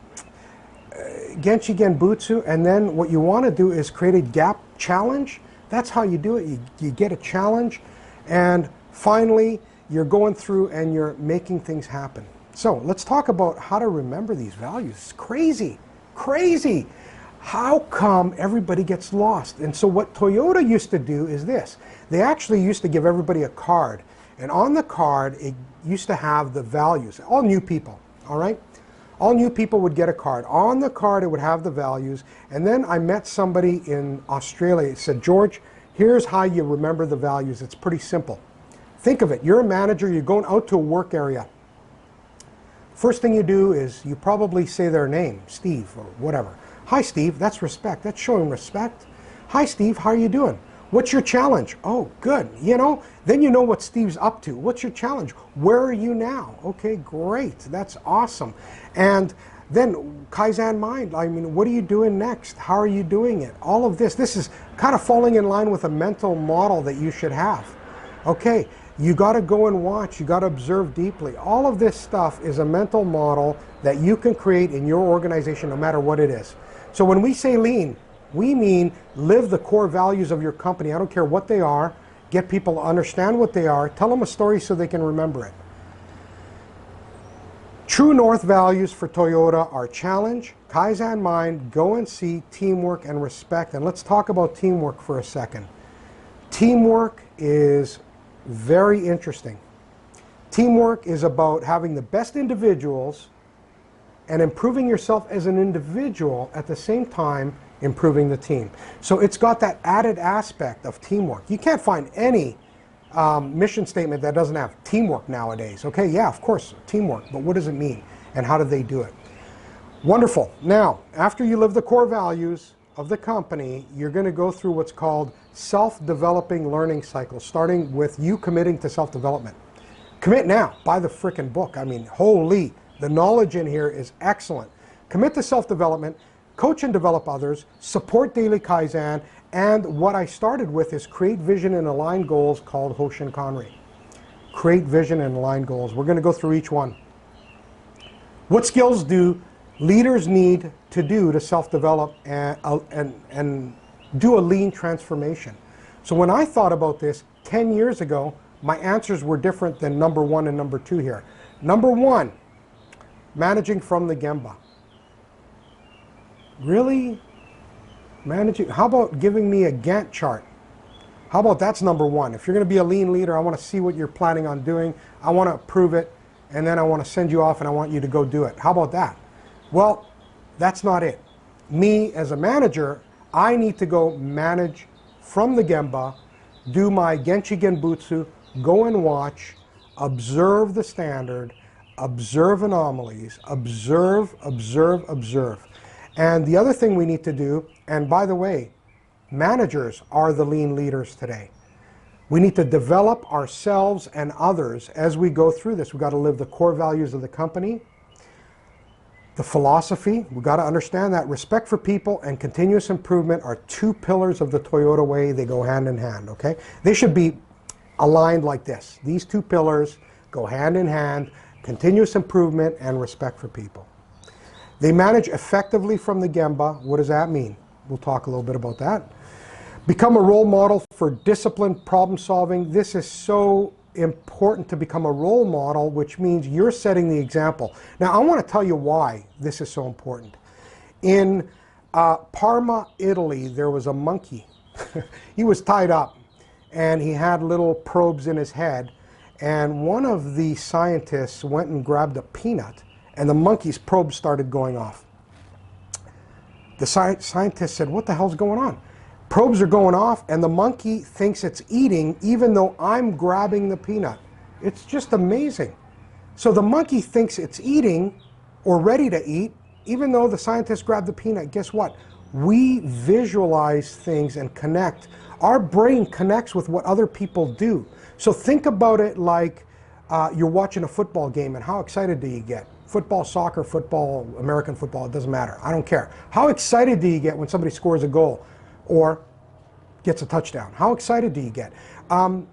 Genchi Genbutsu, and then what you want to do is create a gap challenge. That's how you do it. You get a challenge, and finally, you're going through and you're making things happen. So let's talk about how to remember these values. It's crazy, crazy. How come everybody gets lost? And so what Toyota used to do is this. They actually used to give everybody a card. And on the card, it used to have the values. All new people, all right? All new people would get a card. On the card, it would have the values. And then I met somebody in Australia. It said, George, here's how you remember the values. It's pretty simple. Think of it. You're a manager. You're going out to a work area. First thing you do is you probably say their name, Steve or whatever. Hi, Steve. That's respect. That's showing respect. Hi, Steve. How are you doing? What's your challenge? Oh, good. You know, then you know what Steve's up to. What's your challenge? Where are you now? Okay, great. That's awesome. And then Kaizen mind. I mean, what are you doing next? How are you doing it? All of this. This is kind of falling in line with a mental model that you should have. Okay, you got to go and watch. You got to observe deeply. All of this stuff is a mental model that you can create in your organization no matter what it is. So when we say lean, we mean live the core values of your company. I don't care what they are. Get people to understand what they are. Tell them a story so they can remember it. True North values for Toyota are challenge, Kaizen mind, go and see, teamwork, and respect. And let's talk about teamwork for a second. Teamwork is very interesting. Teamwork is about having the best individuals and improving yourself as an individual at the same time improving the team. So it's got that added aspect of teamwork. You can't find any mission statement that doesn't have teamwork nowadays. Okay, yeah, of course, teamwork, but what does it mean and how do they do it? Wonderful. Now, after you live the core values of the company, you're going to go through what's called self-developing learning cycles, starting with you committing to self-development. Commit now. Buy the frickin' book. I mean, holy, the knowledge in here is excellent. Commit to self-development. Coach and develop others, support daily Kaizen, and what I started with is create vision and align goals called Hoshinkanri. Create vision and align goals. We're going to go through each one. What skills do leaders need to do to self-develop and do a lean transformation? So when I thought about this 10 years ago, my answers were different than number 1 and number 2 here. Number 1, managing from the Gemba. Really? Managing? How about giving me a Gantt chart? How about that's number 1? If you're going to be a lean leader, I want to see what you're planning on doing. I want to approve it, and then I want to send you off and I want you to go do it. How about that? Well, that's not it. Me as a manager, I need to go manage from the Gemba, do my Genchi Genbutsu, go and watch, observe the standard, observe anomalies, observe, observe, observe. And the other thing we need to do, and by the way, managers are the lean leaders today. We need to develop ourselves and others as we go through this. We've got to live the core values of the company, the philosophy. We've got to understand that respect for people and continuous improvement are two pillars of the Toyota way. They go hand in hand, okay? They should be aligned like this. These two pillars go hand in hand, continuous improvement and respect for people. They manage effectively from the Gemba. What does that mean? We'll talk a little bit about that. Become a role model for disciplined problem solving. This is so important to become a role model, which means you're setting the example. Now, I want to tell you why this is so important. In Parma, Italy, there was a monkey. He was tied up, and he had little probes in his head. And one of the scientists went and grabbed a peanut, and the monkey's probes started going off. The scientist said, "What the hell's going on? Probes are going off, and the monkey thinks it's eating even though I'm grabbing the peanut." It's just amazing. So the monkey thinks it's eating or ready to eat even though the scientist grabbed the peanut. Guess what? We visualize things and connect. Our brain connects with what other people do. So think about it like you're watching a football game, and how excited do you get? Football, soccer, football, American football, it doesn't matter. I don't care. How excited do you get when somebody scores a goal or gets a touchdown? How excited do you get? And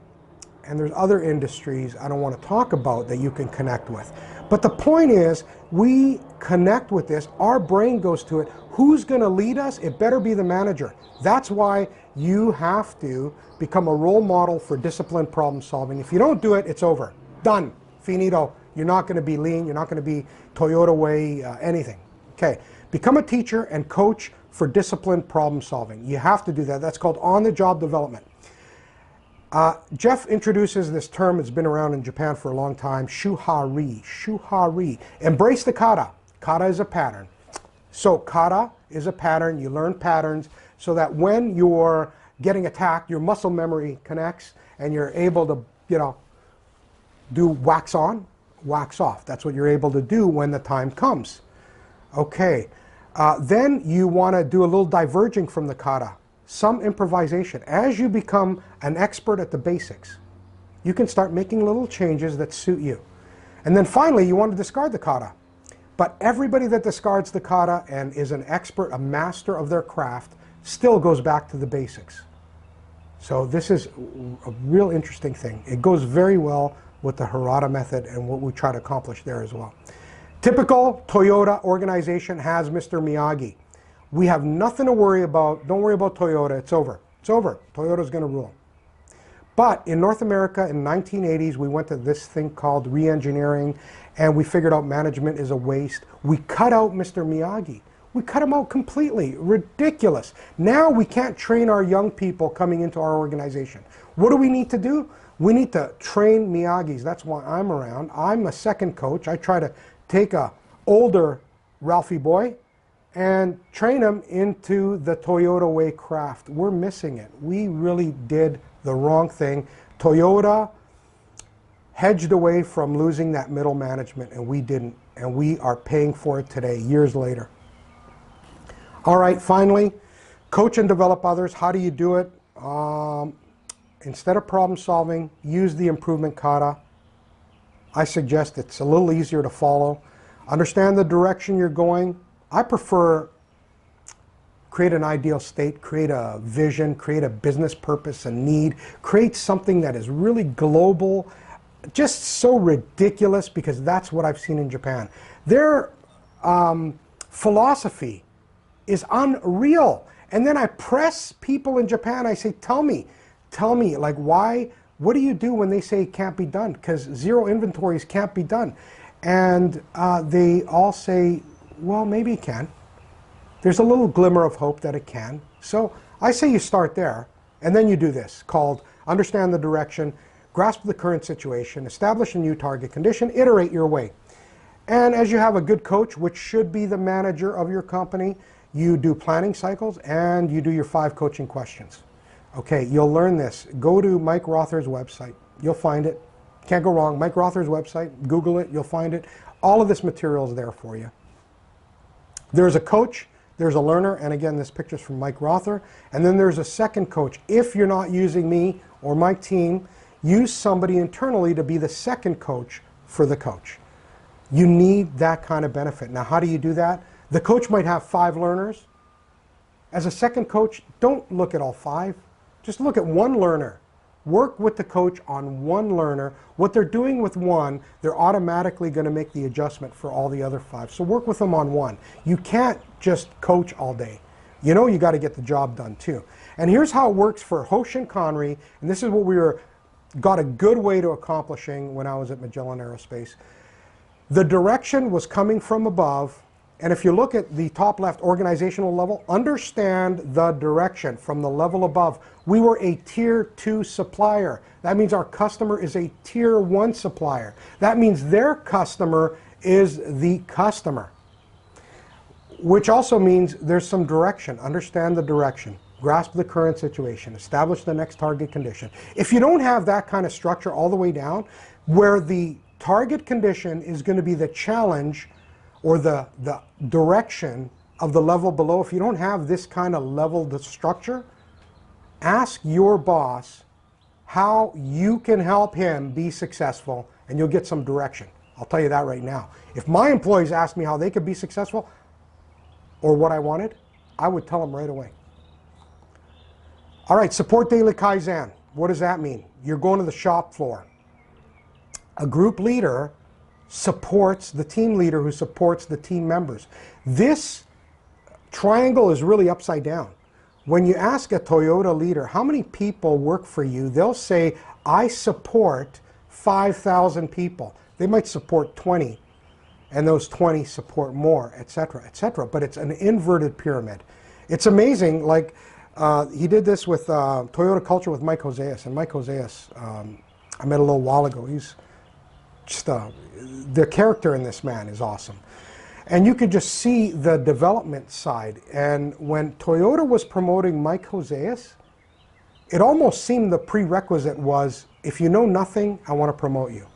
there's other industries I don't want to talk about that you can connect with. But the point is, we connect with this, our brain goes to it. Who's going to lead us? It better be the manager. That's why you have to become a role model for disciplined problem solving. If you don't do it, it's over. Done. Finito. You're not going to be lean. You're not going to be Toyota way anything. Okay. Become a teacher and coach for disciplined problem solving. You have to do that. That's called on-the-job development. Jeff introduces this term. It's been around in Japan for a long time. Shuhari. Shuhari. Embrace the kata. Kata is a pattern. So kata is a pattern. You learn patterns so that when you're getting attacked, your muscle memory connects and you're able to, do wax on, wax off. That's what you're able to do when the time comes. Okay. Then you want to do a little diverging from the kata, some improvisation. As you become an expert at the basics, you can start making little changes that suit you. And then finally, you want to discard the kata. But everybody that discards the kata and is an expert, a master of their craft, still goes back to the basics. So this is a real interesting thing. It goes very well with the Harada method and what we try to accomplish there as well. Typical Toyota organization has Mr. Miyagi. We have nothing to worry about. Don't worry about Toyota. It's over. It's over. Toyota's going to rule. But in North America in the 1980s, we went to this thing called re-engineering, and we figured out management is a waste. We cut out Mr. Miyagi. We cut him out completely. Ridiculous. Now we can't train our young people coming into our organization. What do we need to do? We need to train Miyagis. That's why I'm around. I'm a second coach. I try to take a older Ralphie boy and train him into the Toyota way craft. We're missing it. We really did the wrong thing. Toyota hedged away from losing that middle management, and we didn't. And we are paying for it today, years later. All right, finally, coach and develop others. How do you do it? Instead of problem solving, use the improvement kata. I suggest it's a little easier to follow. Understand the direction you're going. I prefer create an ideal state, create a vision, create a business purpose, a need, create something that is really global, just so ridiculous, because that's what I've seen in Japan. Their philosophy is unreal. And then I press people in Japan, I say, tell me, like why, what do you do when they say it can't be done? Because zero inventories can't be done. And they all say, well, maybe it can. There's a little glimmer of hope that it can. So I say you start there, and then you do this, called understand the direction, grasp the current situation, establish a new target condition, iterate your way. And as you have a good coach, which should be the manager of your company, you do planning cycles, and you do your 5 coaching questions. Okay, you'll learn this. Go to Mike Rother's website. You'll find it. Can't go wrong. Mike Rother's website. Google it. You'll find it. All of this material is there for you. There's a coach. There's a learner. And again, this picture's from Mike Rother. And then there's a second coach. If you're not using me or my team, use somebody internally to be the second coach for the coach. You need that kind of benefit. Now, how do you do that? The coach might have 5 learners. As a second coach, don't look at all 5. Just look at one learner. Work with the coach on one learner. What they're doing with one, they're automatically going to make the adjustment for all the other 5. So work with them on one. You can't just coach all day. You know you got to get the job done too. And here's how it works for Hoshin Connery, and this is what got a good way to accomplishing when I was at Magellan Aerospace. The direction was coming from above, and if you look at the top left organizational level, understand the direction from the level above. We were a tier 2 supplier. That means our customer is a tier 1 supplier. That means their customer is the customer, which also means there's some direction. Understand the direction. Grasp the current situation. Establish the next target condition. If you don't have that kind of structure all the way down, where the target condition is going to be the challenge or the direction of the level below, if you don't have this kind of level structure, ask your boss how you can help him be successful, and you'll get some direction. I'll tell you that right now. If my employees asked me how they could be successful or what I wanted, I would tell them right away. All right, support daily Kaizen. What does that mean? You're going to the shop floor. A group leader supports the team leader who supports the team members. This triangle is really upside down. When you ask a Toyota leader, how many people work for you? They'll say, I support 5,000 people. They might support 20, and those 20 support more, etc., etc. But it's an inverted pyramid. It's amazing. Like he did this with Toyota Culture with Mike Hoseas. And Mike Hoseas, I met a little while ago. He's just the character in this man is awesome. And you could just see the development side. And when Toyota was promoting Mike Hoseas, it almost seemed the prerequisite was, if you know nothing, I want to promote you.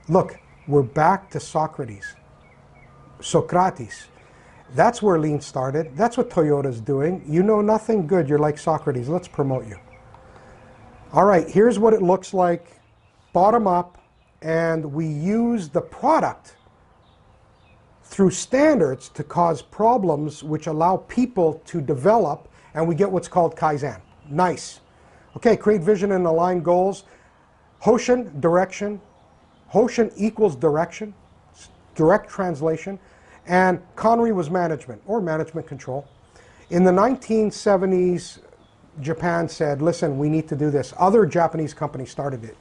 Look, we're back to Socrates. Socrates. That's where Lean started. That's what Toyota's doing. You know nothing? Good. You're like Socrates. Let's promote you. All right, here's what it looks like, bottom up, and we use the product through standards to cause problems which allow people to develop, and we get what's called Kaizen. Nice. Okay, create vision and align goals. Hoshin, direction. Hoshin equals direction, direct translation. And Connery was management, or management control. In the 1970s, Japan said, listen, we need to do this. Other Japanese companies started it.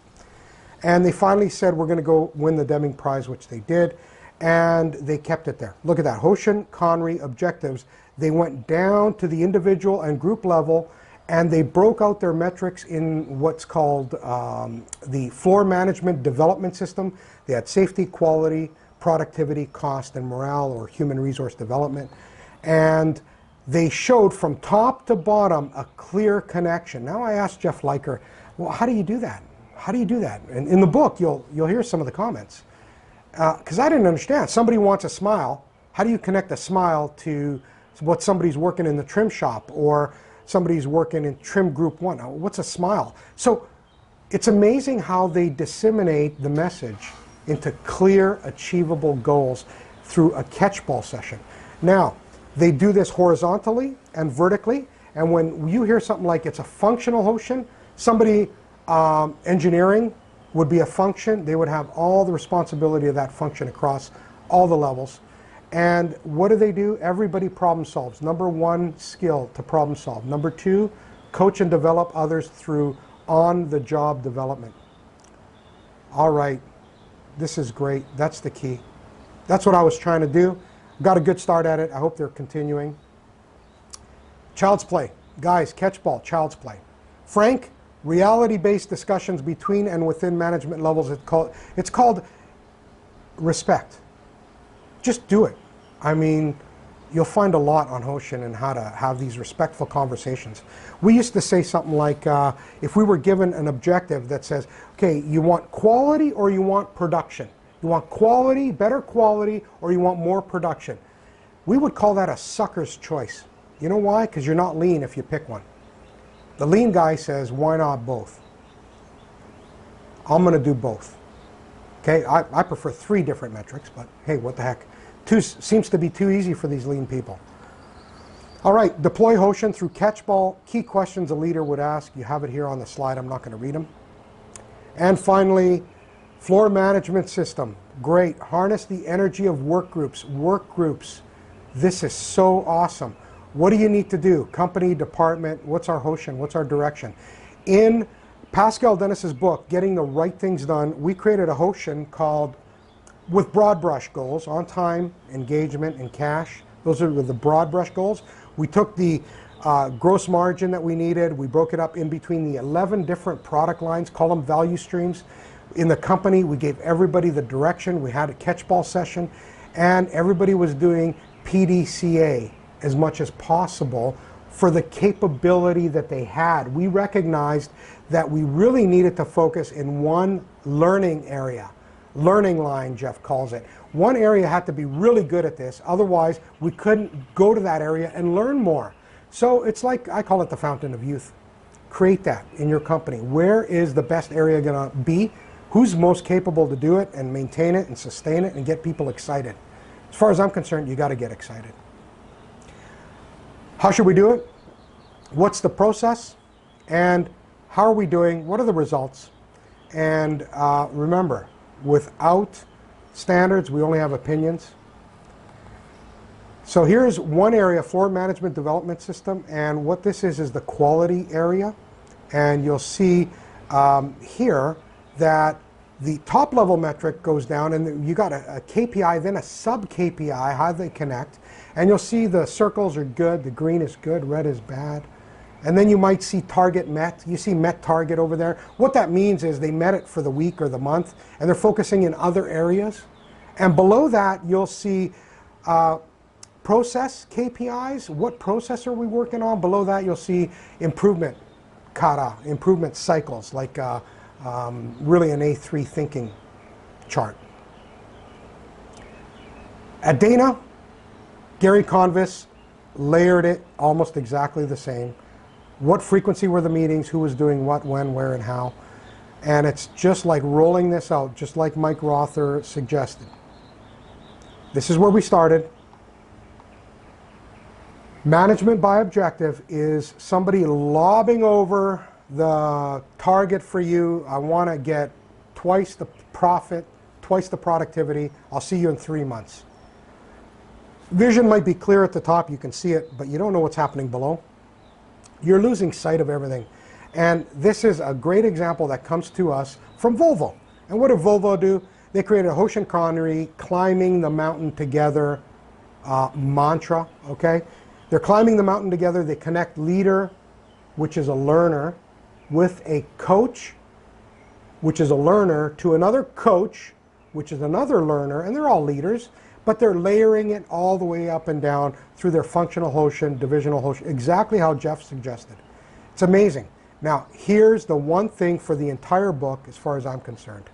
And they finally said, we're going to go win the Deming Prize, which they did. And they kept it there. Look at that. Hoshin, Connery, objectives. They went down to the individual and group level, and they broke out their metrics in what's called the floor management development system. They had safety, quality, productivity, cost, and morale, or human resource development. And they showed from top to bottom a clear connection. Now I asked Jeff Leiker, well, how do you do that? How do you do that? And in the book, you'll hear some of the comments. Because I didn't understand. Somebody wants a smile. How do you connect a smile to what somebody's working in the trim shop, or somebody's working in trim group 1? What's a smile? So it's amazing how they disseminate the message into clear, achievable goals through a catchball session. Now, they do this horizontally and vertically, and when you hear something like it's a functional Hoshin, somebody, engineering would be a function. They would have all the responsibility of that function across all the levels. And what do? Everybody problem solves. Number 1, skill to problem solve. Number 2, coach and develop others through on-the-job development. All right, this is great. That's the key. That's what I was trying to do. Got a good start at it. I hope they're continuing. Child's play. Guys, catchball, child's play. Frank, reality-based discussions between and within management levels. It's called respect. Just do it. I mean, you'll find a lot on Hoshin and how to have these respectful conversations. We used to say something like, if we were given an objective that says, okay, you want quality or you want production? You want quality, better quality, or you want more production? We would call that a sucker's choice. You know why? Because you're not lean if you pick one. The lean guy says, why not both? I'm going to do both. Okay, I prefer 3 different metrics, but hey, what the heck. 2 seems to be too easy for these lean people. All right, deploy Hoshin through catchball. Key questions a leader would ask. You have it here on the slide. I'm not going to read them. And finally, floor management system. Great. Harness the energy of work groups. Work groups. This is so awesome. What do you need to do? Company, department, what's our Hoshin? What's our direction? In Pascal Dennis's book, Getting the Right Things Done, we created a Hoshin called, with broad brush goals, on time, engagement, and cash. Those are the broad brush goals. We took the gross margin that we needed, we broke it up in between the 11 different product lines, call them value streams. In the company, we gave everybody the direction. We had a catchball session, and everybody was doing PDCA as much as possible for the capability that they had. We recognized that we really needed to focus in one learning area. Learning line, Jeff calls it. One area had to be really good at this, otherwise we couldn't go to that area and learn more. So it's like, I call it the fountain of youth. Create that in your company. Where is the best area going to be? Who's most capable to do it and maintain it and sustain it and get people excited? As far as I'm concerned, you got to get excited. How should we do it? What's the process? And how are we doing? What are the results? And remember, without standards, we only have opinions. So here's one area, floor management development system, and what this is the quality area. And you'll see here that the top level metric goes down, and you got a KPI, then a sub KPI, how they connect. And you'll see the circles are good, the green is good, red is bad. And then you might see target met. You see met target over there. What that means is they met it for the week or the month, and they're focusing in other areas. And below that, you'll see process KPIs. What process are we working on? Below that, you'll see improvement kata, improvement cycles, like really an A3 thinking chart. At Dana, Gary Convis layered it almost exactly the same. What frequency were the meetings, who was doing what, when, where, and how. And it's just like rolling this out, just like Mike Rother suggested. This is where we started. Management by objective is somebody lobbing over the target for you. I want to get twice the profit, twice the productivity. I'll see you in 3 months. Vision might be clear at the top, you can see it, but you don't know what's happening below. You're losing sight of everything. And this is a great example that comes to us from Volvo. And what did Volvo do? They created a Hoshin Connery climbing the mountain together mantra, okay? They're climbing the mountain together. They connect leader, which is a learner, with a coach, which is a learner, to another coach, which is another learner, and they're all leaders, but they're layering it all the way up and down through their functional Hoshin, divisional Hoshin, exactly how Jeff suggested. It's amazing. Now, here's the one thing for the entire book, as far as I'm concerned.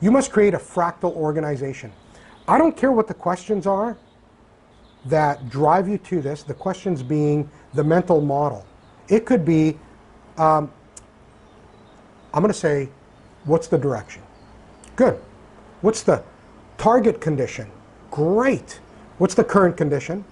You must create a fractal organization. I don't care what the questions are that drive you to this, the questions being the mental model. It could be, I'm going to say, what's the direction? Good. What's the target condition? Great. What's the current condition?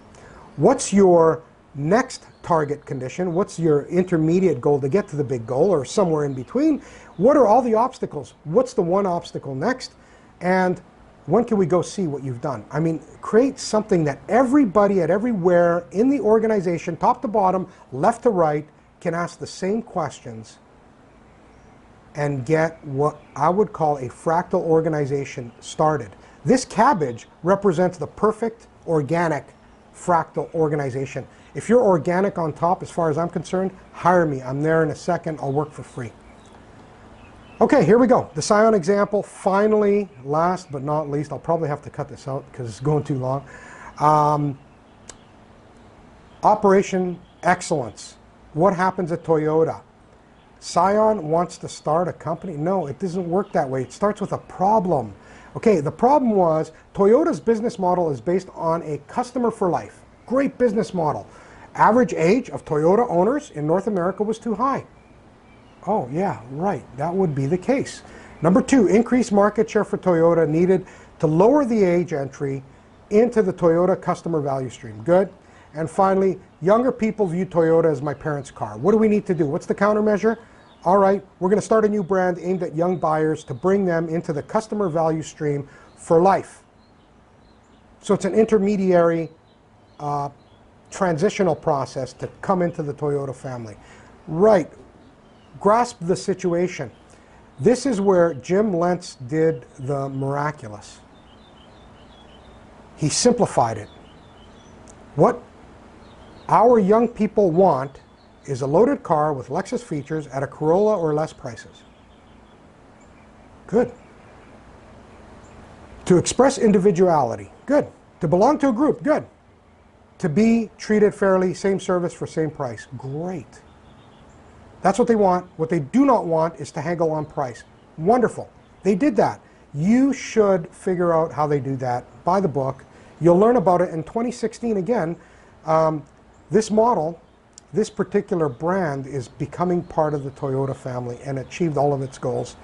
What's your next target condition? What's your intermediate goal to get to the big goal, or somewhere in between? What are all the obstacles? What's the one obstacle next? And when can we go see what you've done? I mean, create something that everybody at everywhere in the organization, top to bottom, left to right, can ask the same questions and get what I would call a fractal organization started. This cabbage represents the perfect organic fractal organization. If you're organic on top, as far as I'm concerned, hire me. I'm there in a second. I'll work for free. Okay, here we go. The Scion example, finally, last but not least. I'll probably have to cut this out because it's going too long. Operation excellence. What happens at Toyota? Scion wants to start a company? No, it doesn't work that way. It starts with a problem. Okay, the problem was Toyota's business model is based on a customer for life. Great business model. Average age of Toyota owners in North America was too high. Oh yeah, right, that would be the case. Number two, increased market share for Toyota needed to lower the age entry into the Toyota customer value stream. Good. And finally, younger people view Toyota as my parents' car. What do we need to do? What's the countermeasure? All right, we're going to start a new brand aimed at young buyers to bring them into the customer value stream for life. So it's an intermediary transitional process to come into the Toyota family. Right, grasp the situation. This is where Jim Lentz did the miraculous. He simplified it. What our young people want is a loaded car with Lexus features at a Corolla or less prices. Good. To express individuality. Good. To belong to a group. Good. To be treated fairly, same service for same price. Great. That's what they want. What they do not want is to haggle on price. Wonderful. They did that. You should figure out how they do that. Buy the book. You'll learn about it in 2016 again. This model, this particular brand is becoming part of the Toyota family and achieved all of its goals.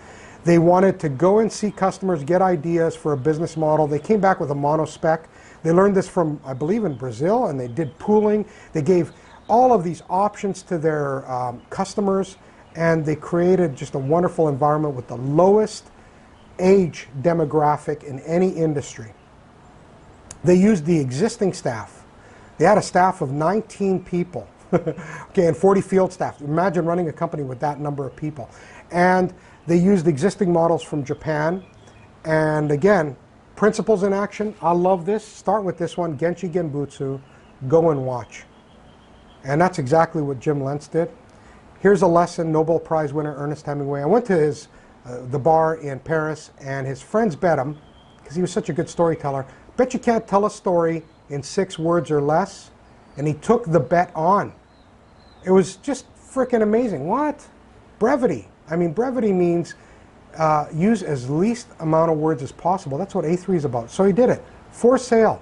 They wanted to go and see customers, get ideas for a business model. They came back with a mono-spec. They learned this from, I believe, in Brazil, and they did pooling. They gave all of these options to their customers, and they created just a wonderful environment with the lowest age demographic in any industry. They used the existing staff. They had a staff of 19 people, okay, and 40 field staff. Imagine running a company with that number of people. And they used existing models from Japan. And again, principles in action. I love this. Start with this one, Genchi Genbutsu, go and watch. And that's exactly what Jim Lentz did. Here's a lesson, Nobel Prize winner Ernest Hemingway. I went to his, the bar in Paris, and his friends bet him, because he was such a good storyteller, bet you can't tell a story in 6 words or less. And he took the bet on. It was just freaking amazing. What? Brevity. I mean, brevity means use as least amount of words as possible. That's what A3 is about. So he did it. For sale.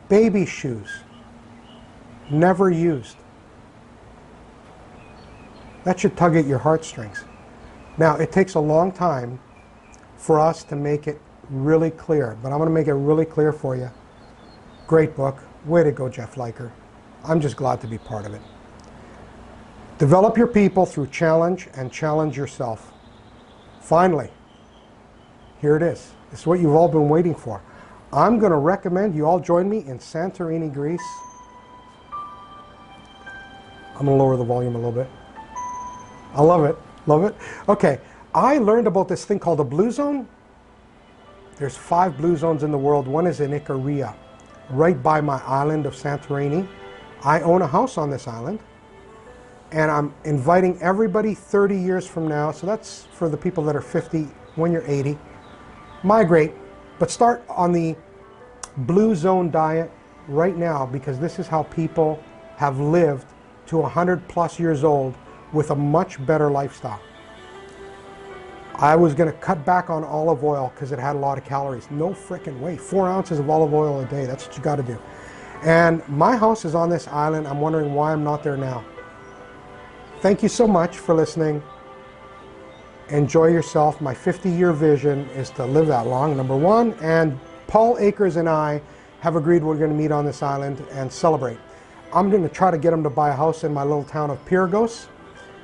Baby shoes. Never used. That should tug at your heartstrings. Now, it takes a long time for us to make it really clear, but I'm going to make it really clear for you. Great book. Way to go, Jeff Leiker. I'm just glad to be part of it. Develop your people through challenge and challenge yourself. Finally, here it is. This is what you've all been waiting for. I'm going to recommend you all join me in Santorini, Greece. I'm going to lower the volume a little bit. I love it. Love it. Okay. I learned about this thing called a blue zone. There's 5 blue zones in the world. One is in Icaria, right by my island of Santorini. I own a house on this island, and I'm inviting everybody 30 years from now, so that's for the people that are 50, when you're 80, migrate, but start on the blue zone diet right now, because this is how people have lived to 100+ years old with a much better lifestyle. I was going to cut back on olive oil because it had a lot of calories. No frickin' way. 4 ounces of olive oil a day. That's what you got to do. And my house is on this island. I'm wondering why I'm not there now. Thank you so much for listening. Enjoy yourself. My 50-year vision is to live that long, number one. And Paul Akers and I have agreed we're going to meet on this island and celebrate. I'm going to try to get him to buy a house in my little town of Pyrgos.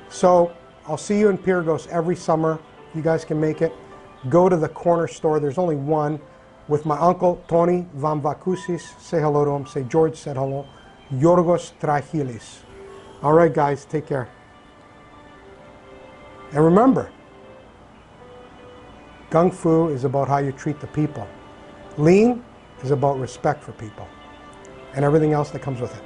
So I'll see you in Pyrgos every summer. You guys can make it. Go to the corner store. There's only one, with my uncle Tony Vamvakusis. Say hello to him. Say George said hello. Yorgos Trachilis. All right, guys, take care. And remember, Kung Fu is about how you treat the people. Lean is about respect for people and everything else that comes with it.